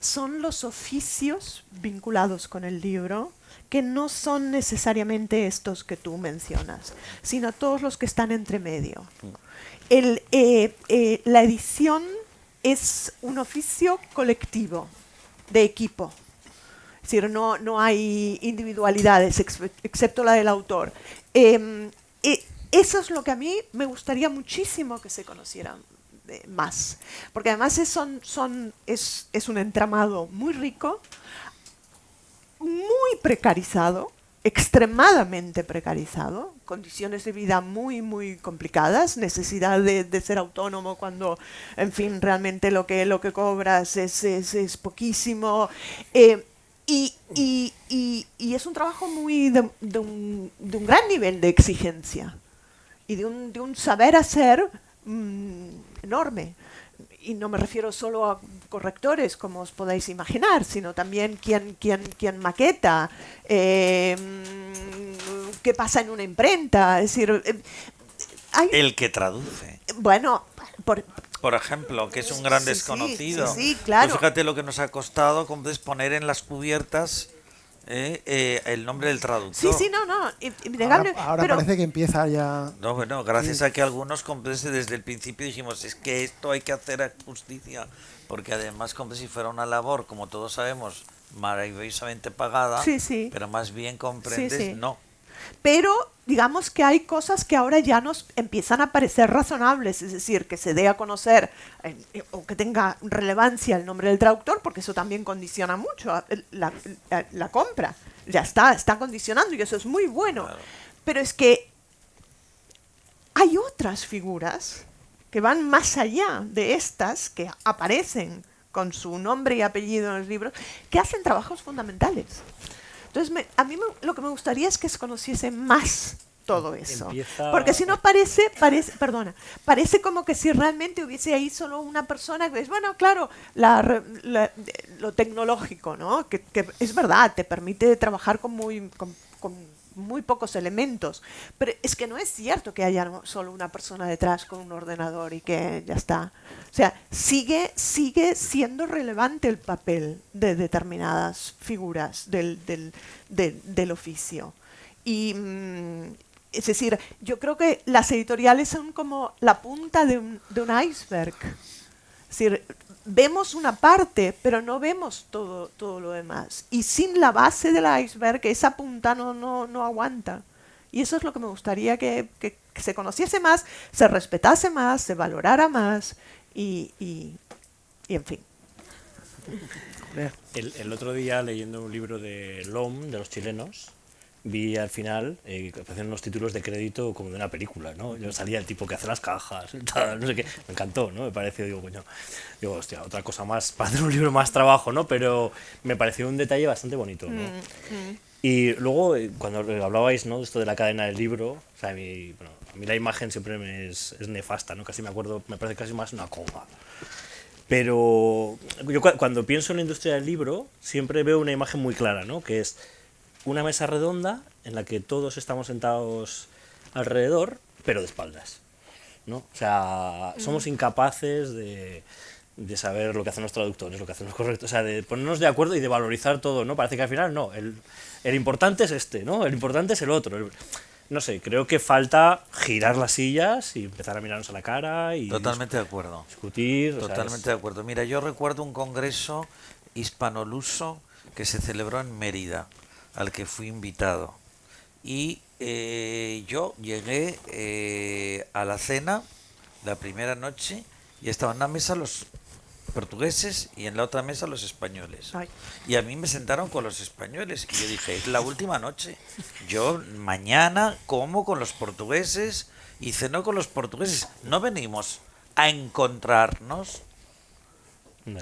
son los oficios vinculados con el libro, que no son necesariamente estos que tú mencionas, sino todos los que están entre medio. La edición es un oficio colectivo, de equipo. Es decir, no hay individualidades, excepto la del autor. Eso es lo que a mí me gustaría muchísimo que se conocieran más. Porque además es un entramado muy rico, muy precarizado, extremadamente precarizado, condiciones de vida muy, muy complicadas, necesidad de ser autónomo cuando, en fin, realmente lo que cobras es poquísimo. Y es un trabajo muy de un gran nivel de exigencia y de un saber hacer enorme. Y no me refiero solo a correctores, como os podáis imaginar, sino también quien maqueta, qué pasa en una imprenta. Es decir, El que traduce. Bueno, Por ejemplo, que es un gran Sí, desconocido. sí, claro. Pues fíjate lo que nos ha costado poner en las cubiertas el nombre del traductor. sí, no, innegable. Ahora pero parece que empieza ya... No, bueno, gracias a que algunos desde el principio dijimos, es que esto hay que hacer justicia, porque además como si fuera una labor, como todos sabemos, maravillosamente pagada, Sí. pero más bien comprendes, Sí. no. Pero digamos que hay cosas que ahora ya nos empiezan a parecer razonables, es decir, que se dé a conocer o que tenga relevancia el nombre del traductor, porque eso también condiciona mucho la compra. Ya está condicionando y eso es muy bueno. Claro. Pero es que hay otras figuras que van más allá de estas, que aparecen con su nombre y apellido en los libros, que hacen trabajos fundamentales. Entonces, a mí lo que me gustaría es que se conociese más todo eso. Porque si no parece como que si realmente hubiese ahí solo una persona que es, bueno, claro, lo tecnológico, ¿no? Que es verdad, te permite trabajar con muy pocos elementos, pero es que no es cierto que haya solo una persona detrás con un ordenador y que ya está. O sea, sigue siendo relevante el papel de determinadas figuras del oficio. Y es decir, yo creo que las editoriales son como la punta de un iceberg. Es decir, vemos una parte, pero no vemos todo lo demás. Y sin la base del iceberg, esa punta no aguanta. Y eso es lo que me gustaría que se conociese más, se respetase más, se valorara más y en fin. El otro día, leyendo un libro de LOM, de los chilenos, vi al final que aparecían unos títulos de crédito como de una película, ¿no? Yo salía el tipo que hace las cajas, tal, no sé qué, me encantó, ¿no? Me pareció, digo, hostia, otra cosa más, para hacer un libro más trabajo, ¿no? Pero me pareció un detalle bastante bonito, ¿no? Y luego, cuando hablabais, ¿no?, de esto de la cadena del libro, o sea, a mí la imagen siempre es nefasta, ¿no? Casi me acuerdo, me parece casi más una coma. Pero yo cuando pienso en la industria del libro, siempre veo una imagen muy clara, ¿no? Que es una mesa redonda en la que todos estamos sentados alrededor, pero de espaldas, ¿no? O sea, somos incapaces de de saber lo que hacen los traductores, lo que hacen los correctores, o sea, de ponernos de acuerdo y de valorizar todo, ¿no? Parece que al final no, el importante es este, ¿no? El importante es el otro. No sé, creo que falta girar las sillas y empezar a mirarnos a la cara y Totalmente de acuerdo. discutir. Totalmente de acuerdo. Mira, yo recuerdo un congreso hispanoluso que se celebró en Mérida, al que fui invitado. Y yo llegué a la cena la primera noche y estaban en una mesa los portugueses y en la otra mesa los españoles. Ay. Y a mí me sentaron con los españoles y yo dije, es la última noche. Yo mañana como con los portugueses y ceno con los portugueses. No venimos a encontrarnos. No.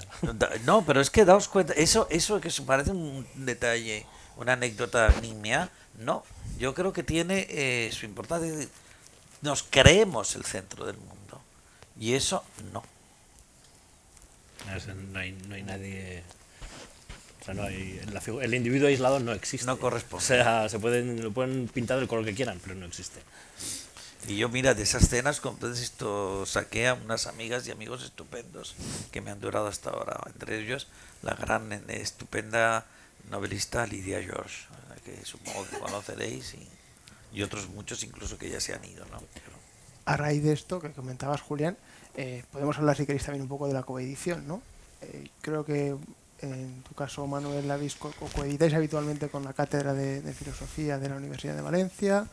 No, pero es que daos cuenta, eso que se parece un detalle, una anécdota nimia, no, yo creo que tiene su importancia. Nos creemos el centro del mundo y eso no. No hay nadie. O sea, el individuo aislado no existe. No corresponde. O sea, lo pueden pintar del color que quieran, pero no existe. Y yo, mira, de esas cenas, como entonces esto saqué a unas amigas y amigos estupendos que me han durado hasta ahora. Entre ellos, la gran, estupenda novelista Lydia George, que supongo que conoceréis, y otros muchos incluso que ya se han ido, ¿no? A raíz de esto que comentabas, Julián, podemos hablar, si queréis, también un poco de la coedición, ¿no? Creo que en tu caso, Manuel, coeditáis habitualmente con la Cátedra de Filosofía de la Universidad de Valencia.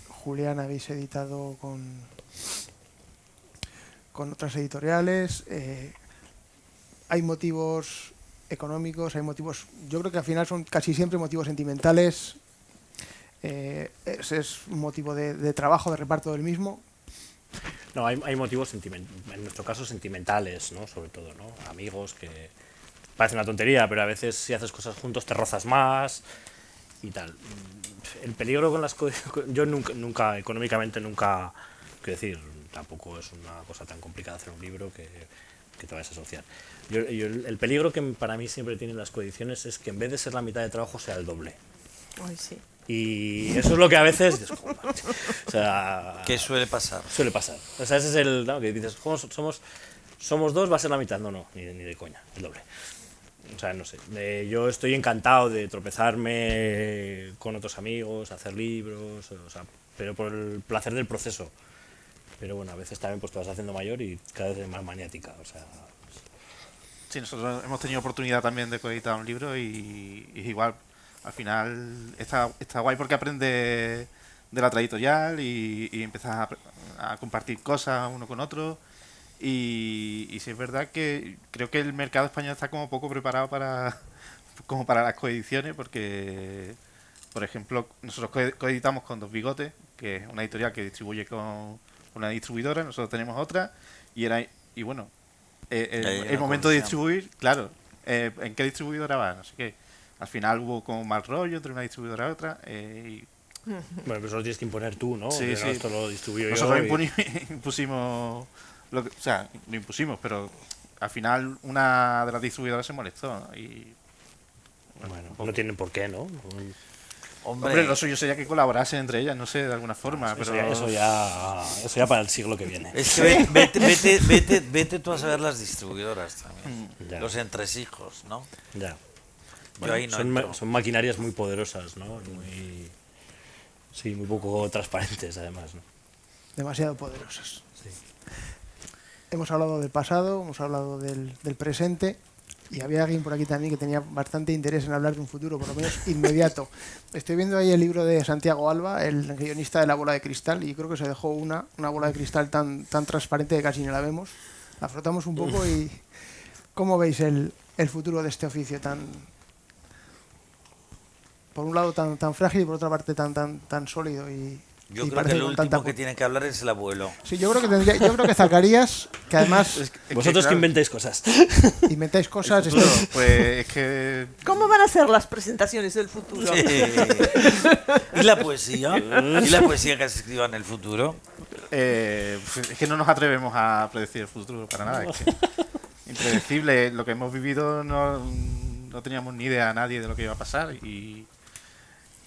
Julián, habéis editado con otras editoriales. Hay motivos económicos, hay motivos, yo creo que al final son casi siempre motivos sentimentales. Ese es un motivo de trabajo, de reparto del mismo. No, hay motivos en nuestro caso sentimentales, ¿no? Sobre todo, ¿no? Amigos, que parece una tontería, pero a veces si haces cosas juntos te rozas más y tal. El peligro con yo nunca económicamente nunca, quiero decir, tampoco es una cosa tan complicada hacer un libro que te vayas a asociar. El peligro que para mí siempre tienen las coediciones es que en vez de ser la mitad de trabajo sea el doble. Ay, sí. Y eso es lo que a veces... O sea, ¿Qué suele pasar? Suele pasar. O sea, ese es el... ¿no? Que dices, somos dos, va a ser la mitad. No, ni de coña, el doble. O sea, no sé. Yo estoy encantado de tropezarme con otros amigos, hacer libros, o sea, pero por el placer del proceso. Pero bueno, a veces también pues te vas haciendo mayor y cada vez es más maniática. O sea... Sí, nosotros hemos tenido oportunidad también de coeditar un libro y igual, al final está guay porque aprendes de la editorial y empiezas a compartir cosas uno con otro. Y sí es verdad que creo que el mercado español está como poco preparado para las coediciones porque, por ejemplo, nosotros coeditamos con Dos Bigotes, que es una editorial que distribuye con una distribuidora, nosotros tenemos otra y bueno, el momento de distribuir, claro, ¿en qué distribuidora va? No sé qué. Al final hubo como mal rollo entre una distribuidora y otra. Bueno, pero eso lo tienes que imponer tú, ¿no? Sí, sí. Esto lo distribuyo nosotros yo. impusimos... lo impusimos, pero al final una de las distribuidoras se molestó, ¿no? Y bueno, no tienen por qué, ¿no? Hombre, lo suyo sería que colaborasen entre ellas, no sé, de alguna forma, pero... Eso ya para el siglo que viene. Es que vete tú a saber las distribuidoras también. Ya. Los entresijos, ¿no? Ya. Yo Bueno, ahí no entro. son maquinarias muy poderosas, ¿no? Muy poco transparentes, además, ¿no? Demasiado poderosas. Sí. Hemos hablado del pasado, hemos hablado del presente, y había alguien por aquí también que tenía bastante interés en hablar de un futuro, por lo menos inmediato. Estoy viendo ahí el libro de Santiago Alba, el guionista de La bola de cristal, y creo que se dejó una bola de cristal tan transparente que casi no la vemos. La frotamos un poco y... ¿Cómo veis el futuro de este oficio tan... por un lado tan frágil y por otra parte tan sólido y... Yo y creo que parece el con último tanta... que tiene que hablar es el abuelo. Sí, yo creo que Zacarías, que además Vosotros que inventáis cosas. inventáis cosas... El futuro, pues es que... ¿Cómo van a ser las presentaciones del futuro? ¿Y la poesía? ¿Y la poesía que se escriba en el futuro? Es que no nos atrevemos a predecir el futuro para nada. Es que impredecible. Lo que hemos vivido no teníamos ni idea a nadie de lo que iba a pasar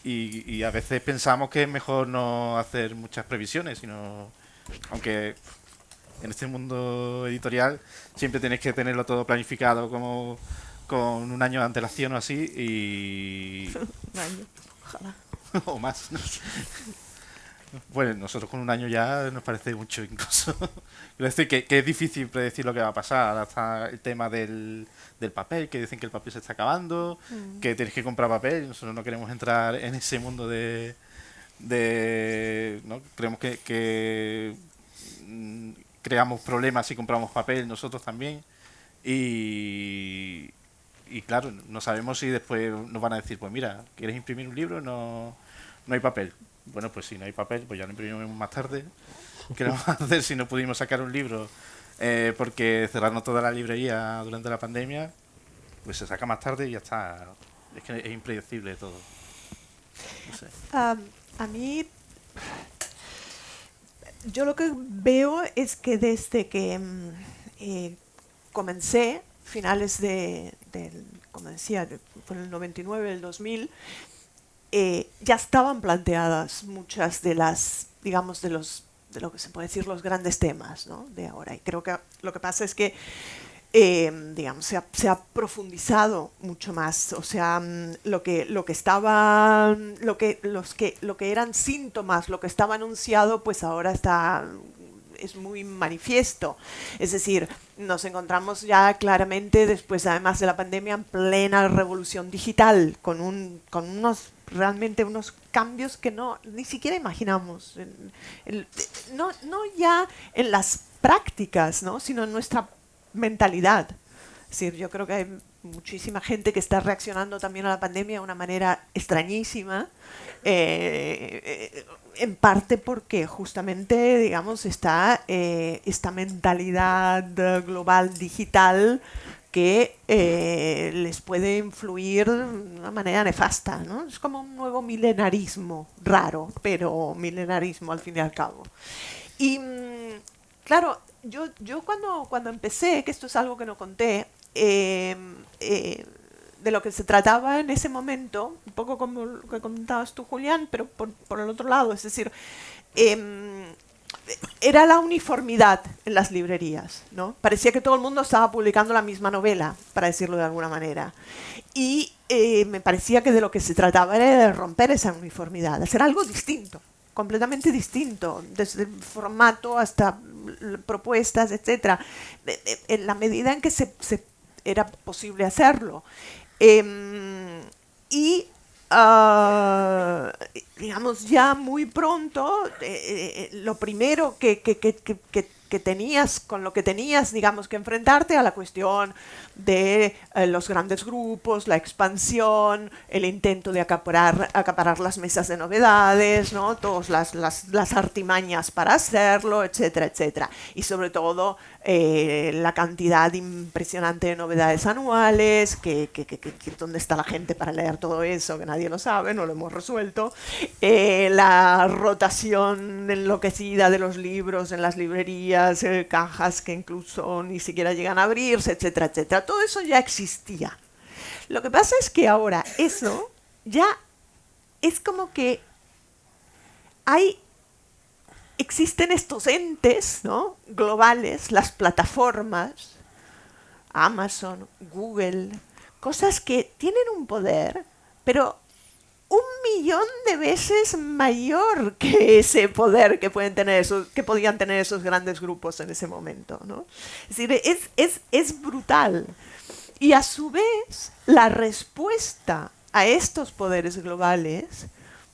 y a veces pensamos que es mejor no hacer muchas previsiones, sino aunque en este mundo editorial siempre tienes que tenerlo todo planificado como con un año de antelación o así y Un año, ojalá. o más, ¿no? Bueno, nosotros con un año ya nos parece mucho incluso. Quiero decir que es difícil predecir lo que va a pasar. Hasta el tema del papel, que dicen que el papel se está acabando, que tienes que comprar papel. Nosotros no queremos entrar en ese mundo ¿no? Creemos que creamos problemas si compramos papel nosotros también. Y claro, no sabemos si después nos van a decir, pues mira, ¿quieres imprimir un libro? No hay papel. Bueno, pues si no hay papel, pues ya lo imprimimos más tarde. ¿Qué vamos a hacer si no pudimos sacar un libro porque cerrarnos toda la librería durante la pandemia? Pues se saca más tarde y ya está. Es que es impredecible todo. No sé. A mí, yo lo que veo es que desde que comencé, finales como decía, por el 99, el 2000, ya estaban planteadas muchas de las, digamos, de lo que se puede decir los grandes temas, ¿no? De ahora. Y creo que lo que pasa es que digamos, se ha profundizado mucho más. O sea, lo que eran síntomas, lo que estaba anunciado, pues ahora es muy manifiesto. Es decir, nos encontramos ya claramente después, además de la pandemia, en plena revolución digital, con unos cambios que ni siquiera imaginamos. No ya en las prácticas, ¿no? Sino en nuestra mentalidad. Es decir, yo creo que hay muchísima gente que está reaccionando también a la pandemia de una manera extrañísima, en parte porque justamente, digamos, está esta mentalidad global digital que les puede influir de una manera nefasta, ¿no? Es como un nuevo milenarismo raro, pero milenarismo al fin y al cabo. Y claro, yo cuando empecé, que esto es algo que no conté, de lo que se trataba en ese momento, un poco como lo que comentabas tú, Julián, pero por el otro lado, es decir, era la uniformidad en las librerías, ¿no? Parecía que todo el mundo estaba publicando la misma novela, para decirlo de alguna manera. Y me parecía que de lo que se trataba era de romper esa uniformidad, de hacer algo distinto, completamente distinto, desde el formato hasta propuestas, etcétera, en la medida en que era posible hacerlo. Digamos, ya muy pronto, lo primero que tenías, con lo que tenías, digamos, que enfrentarte a la cuestión de los grandes grupos, la expansión, el intento de acaparar las mesas de novedades, ¿no? Todas las artimañas para hacerlo, etcétera, etcétera. Y sobre todo la cantidad impresionante de novedades anuales, ¿dónde está la gente para leer todo eso? Que nadie lo sabe, no lo hemos resuelto. La rotación enloquecida de los libros en las librerías, cajas que incluso ni siquiera llegan a abrirse, etcétera, etcétera. Todo eso ya existía. Lo que pasa es que ahora eso ya es como que existen estos entes, ¿no? Globales, las plataformas, Amazon, Google, cosas que tienen un poder, pero 1.000.000 de veces mayor que ese poder que podían tener esos grandes grupos en ese momento, ¿no? Es decir, es brutal. Y a su vez, la respuesta a estos poderes globales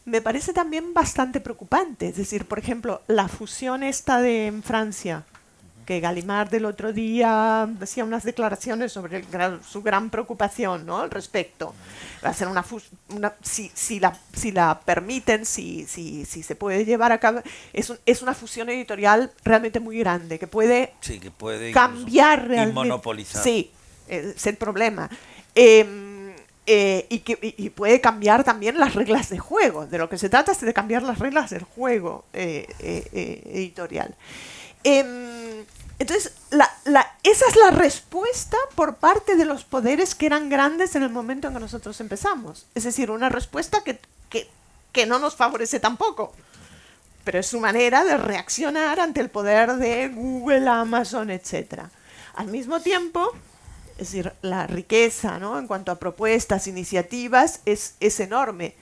me parece también bastante preocupante. Es decir, por ejemplo, la fusión esta en Francia, que Gallimard el otro día decía unas declaraciones sobre su gran preocupación, ¿no? Al respecto. Va a ser si la permiten, si se puede llevar a cabo, es una fusión editorial realmente muy grande, que puede, cambiar realmente. Y monopolizar. Sí, es el problema. Y puede cambiar también las reglas de juego. De lo que se trata es de cambiar las reglas del juego editorial. Entonces, esa es la respuesta por parte de los poderes que eran grandes en el momento en que nosotros empezamos. Es decir, una respuesta que no nos favorece tampoco. pero es su manera de reaccionar ante el poder de Google, Amazon, etcétera. Al mismo tiempo, es decir, la riqueza, ¿no?, en cuanto a propuestas, iniciativas, es enorme.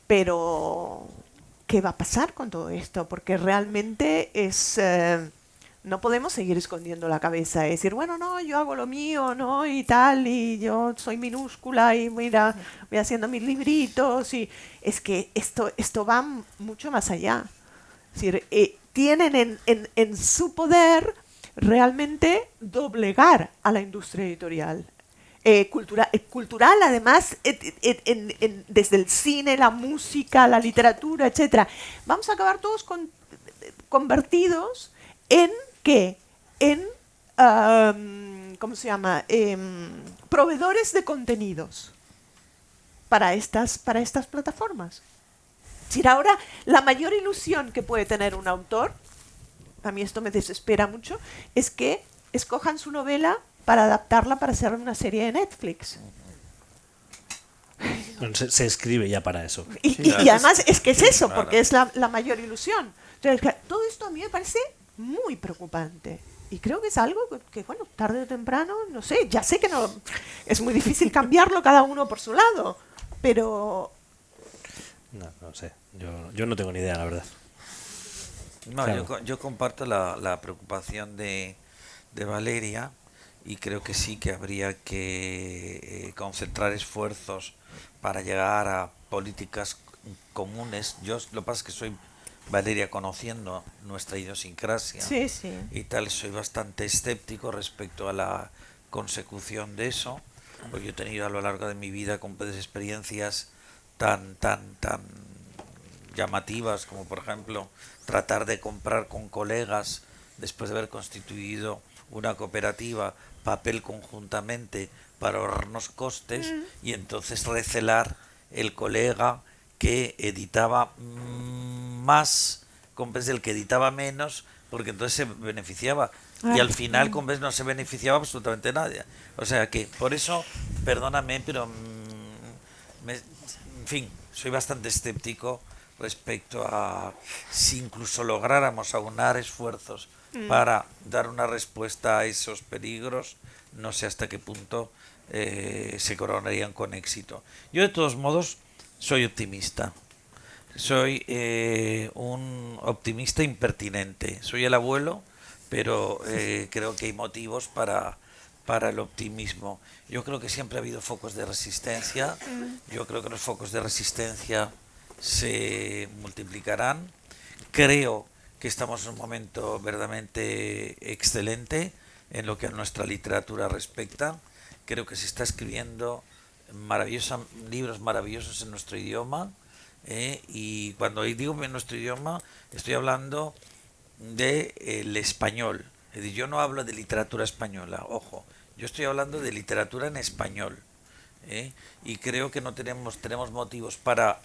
Pero, ¿qué va a pasar con todo esto? Porque realmente no podemos seguir escondiendo la cabeza y decir, bueno, no, yo hago lo mío, ¿no?, y tal, y yo soy minúscula, y mira, voy haciendo mis libritos, y es que esto va mucho más allá. Es decir, tienen en su poder realmente doblegar a la industria editorial. Cultural, además, desde el cine, la música, la literatura, etcétera. Vamos a acabar todos convertidos en ¿qué? En ¿cómo se llama? Proveedores de contenidos para estas plataformas. Es decir, ahora la mayor ilusión que puede tener un autor, a mí esto me desespera mucho, es que escojan su novela para adaptarla para hacer una serie de Netflix. Bueno, se escribe ya para eso. Y además es que es eso, Claro. porque es la mayor ilusión. Entonces, todo esto a mí me parece muy preocupante. Y creo que es algo que, bueno, tarde o temprano, no sé, ya sé que no es muy difícil cambiarlo cada uno por su lado, pero... No sé, yo no tengo ni idea, la verdad. No, Claro. yo comparto la preocupación de Valeria, y creo que sí que habría que concentrar esfuerzos para llegar a políticas comunes. Yo lo que pasa es que soy, Valeria, conociendo nuestra idiosincrasia Sí, sí. y tal, soy bastante escéptico respecto a la consecución de eso, porque yo he tenido a lo largo de mi vida experiencias tan llamativas, como por ejemplo tratar de comprar con colegas, después de haber constituido una cooperativa, papel conjuntamente para ahorrarnos costes, y entonces recelar el colega que editaba más compras del que editaba menos, porque entonces se beneficiaba, y al final compras no se beneficiaba absolutamente nadie. O sea que por eso, perdóname, pero en fin, soy bastante escéptico respecto a si incluso lográramos aunar esfuerzos para dar una respuesta a esos peligros, no sé hasta qué punto se coronarían con éxito. Yo de todos modos soy optimista. Soy un optimista impertinente. Soy el abuelo, pero creo que hay motivos para el optimismo. Yo creo que siempre ha habido focos de resistencia. Yo creo que los focos de resistencia se multiplicarán. Creo que estamos en un momento verdaderamente excelente en lo que a nuestra literatura respecta. Creo que se está escribiendo libros maravillosos en nuestro idioma. Y cuando digo en nuestro idioma, estoy hablando del español. Es decir, yo no hablo de literatura española, ojo, yo estoy hablando de literatura en español. Y creo que no tenemos motivos para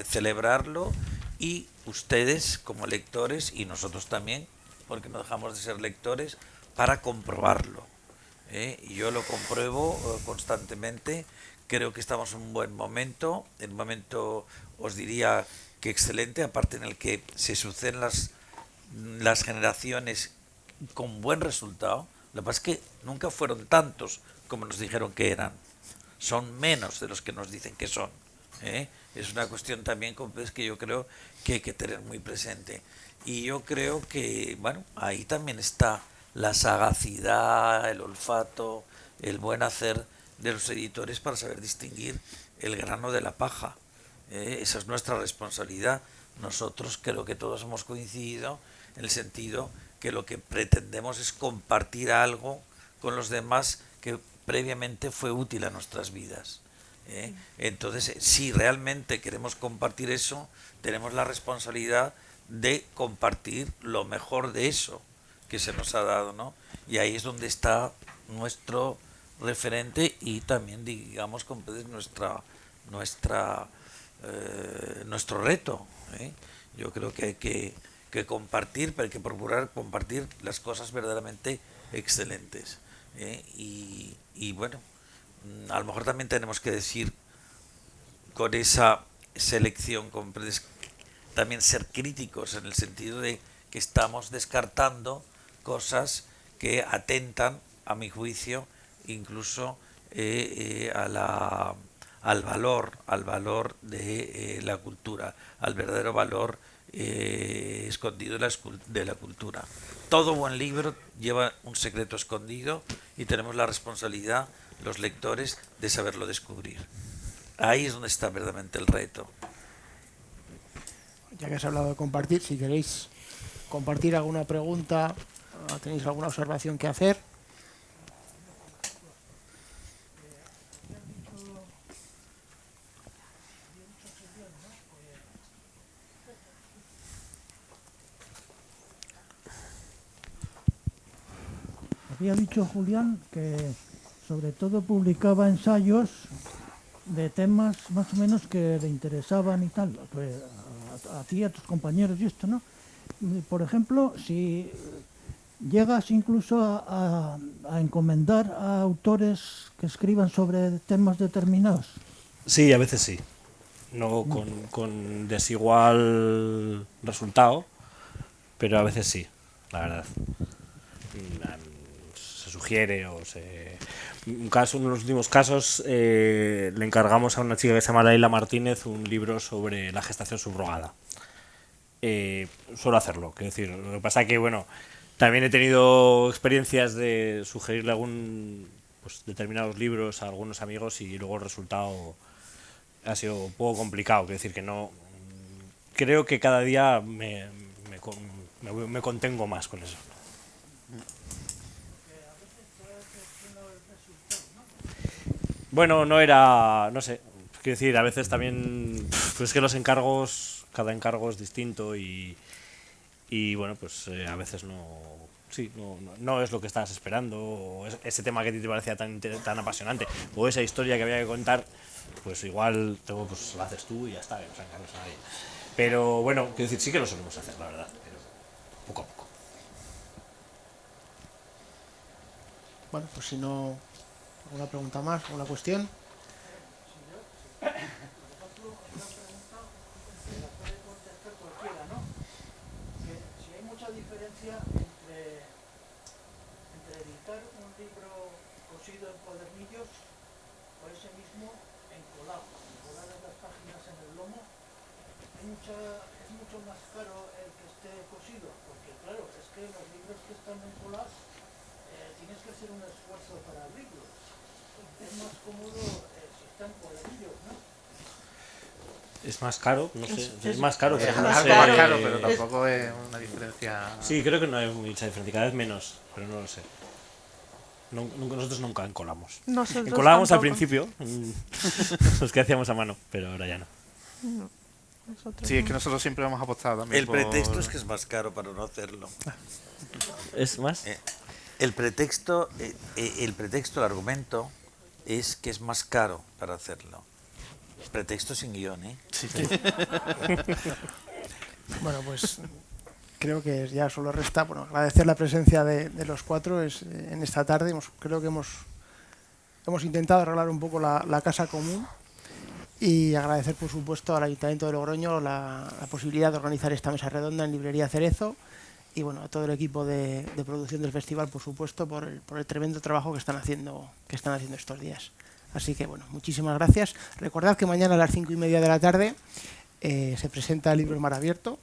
celebrarlo, y ustedes como lectores, y nosotros también, porque no dejamos de ser lectores, para comprobarlo. Y yo lo compruebo constantemente. Creo que estamos en un buen momento, en un momento, os diría que excelente, aparte en el que se suceden las generaciones con buen resultado. Lo que pasa es que nunca fueron tantos como nos dijeron que eran. Son menos de los que nos dicen que son. Es una cuestión también que yo creo que hay que tener muy presente. Y yo creo que, bueno, ahí también está la sagacidad, el olfato, el buen hacer de los editores para saber distinguir el grano de la paja. Esa es nuestra responsabilidad. Nosotros creo que todos hemos coincidido en el sentido que lo que pretendemos es compartir algo con los demás que previamente fue útil a nuestras vidas. Entonces, si realmente queremos compartir eso, tenemos la responsabilidad de compartir lo mejor de eso que se nos ha dado, ¿no? Y ahí es donde está nuestro referente, y también, digamos, nuestro reto. Yo creo que hay que compartir, pero hay que procurar compartir las cosas verdaderamente excelentes. Y bueno, a lo mejor también tenemos que decir con esa selección, también ser críticos en el sentido de que estamos descartando cosas que atentan, a mi juicio, incluso al valor de la cultura, al verdadero valor escondido de la cultura. Todo buen libro lleva un secreto escondido y tenemos la responsabilidad, los lectores, de saberlo descubrir. Ahí es donde está verdaderamente el reto. Ya que has hablado de compartir, si queréis compartir alguna pregunta, tenéis alguna observación que hacer. Había dicho Julián que sobre todo publicaba ensayos de temas más o menos que le interesaban y tal, pues, a ti, a tus compañeros y esto, ¿no? Por ejemplo, si llegas incluso a encomendar a autores que escriban sobre temas determinados. Sí, a veces sí. No con desigual resultado, pero a veces sí, la verdad. Se sugiere o se... uno de los últimos casos le encargamos a una chica que se llama Laila Martínez un libro sobre la gestación subrogada. Suelo hacerlo, quiero decir, lo que pasa que, bueno, también he tenido experiencias de sugerirle determinados libros a algunos amigos y luego el resultado ha sido un poco complicado, quiero decir que no... Creo que cada día me contengo más con eso. Bueno, no era, no sé, quiero decir, a veces también, pues es que los encargos, cada encargo es distinto y bueno, pues a veces no es lo que estabas esperando, o ese tema que a ti te parecía tan apasionante, o esa historia que había que contar, pues igual pues lo haces tú y ya está, no se encargas a nadie. Pero bueno, quiero decir, sí que lo solemos hacer, la verdad, pero poco a poco. Bueno, pues si no, ¿alguna pregunta más? ¿Alguna cuestión? Si hay mucha diferencia entre editar un libro cosido en cuadernillos o ese mismo encolado en las páginas en el lomo, es mucho más caro el que esté cosido, porque claro, es que los libros que están encolados tienes que hacer un esfuerzo para abrirlos. Es más cómodo si están cuadernillos, ¿no? Es más caro, no sé, es más caro, pero Es no algo sé. más caro, pero tampoco es una diferencia... Sí, creo que no hay mucha diferencia, cada vez menos, pero no lo sé. Nosotros nunca encolamos. Nosotros Encolábamos al tampoco. principio, los que hacíamos a mano, pero ahora ya no. No, nosotros Sí, es no. que nosotros siempre hemos apostado también El pretexto es que es más caro para no hacerlo. ¿Es más? El pretexto, el argumento es que es más caro para hacerlo. Pretexto sin guión, ¿eh? Sí. Bueno, pues creo que ya solo resta agradecer la presencia de los cuatro en esta tarde. Creo que hemos intentado arreglar un poco la casa común y agradecer, por supuesto, al Ayuntamiento de Logroño la posibilidad de organizar esta mesa redonda en Librería Cerezo y bueno, a todo el equipo de producción del festival, por supuesto, por el tremendo trabajo que están haciendo estos días. Así que, bueno, muchísimas gracias. Recordad que mañana a las 5:30 de la tarde se presenta el libro El Mar Abierto,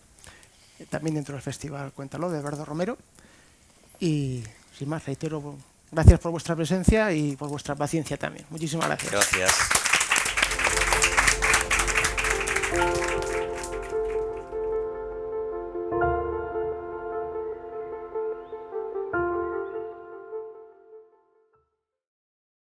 también dentro del festival Cuéntalo, de Eduardo Romero. Y, sin más, reitero, gracias por vuestra presencia y por vuestra paciencia también. Muchísimas gracias. Gracias.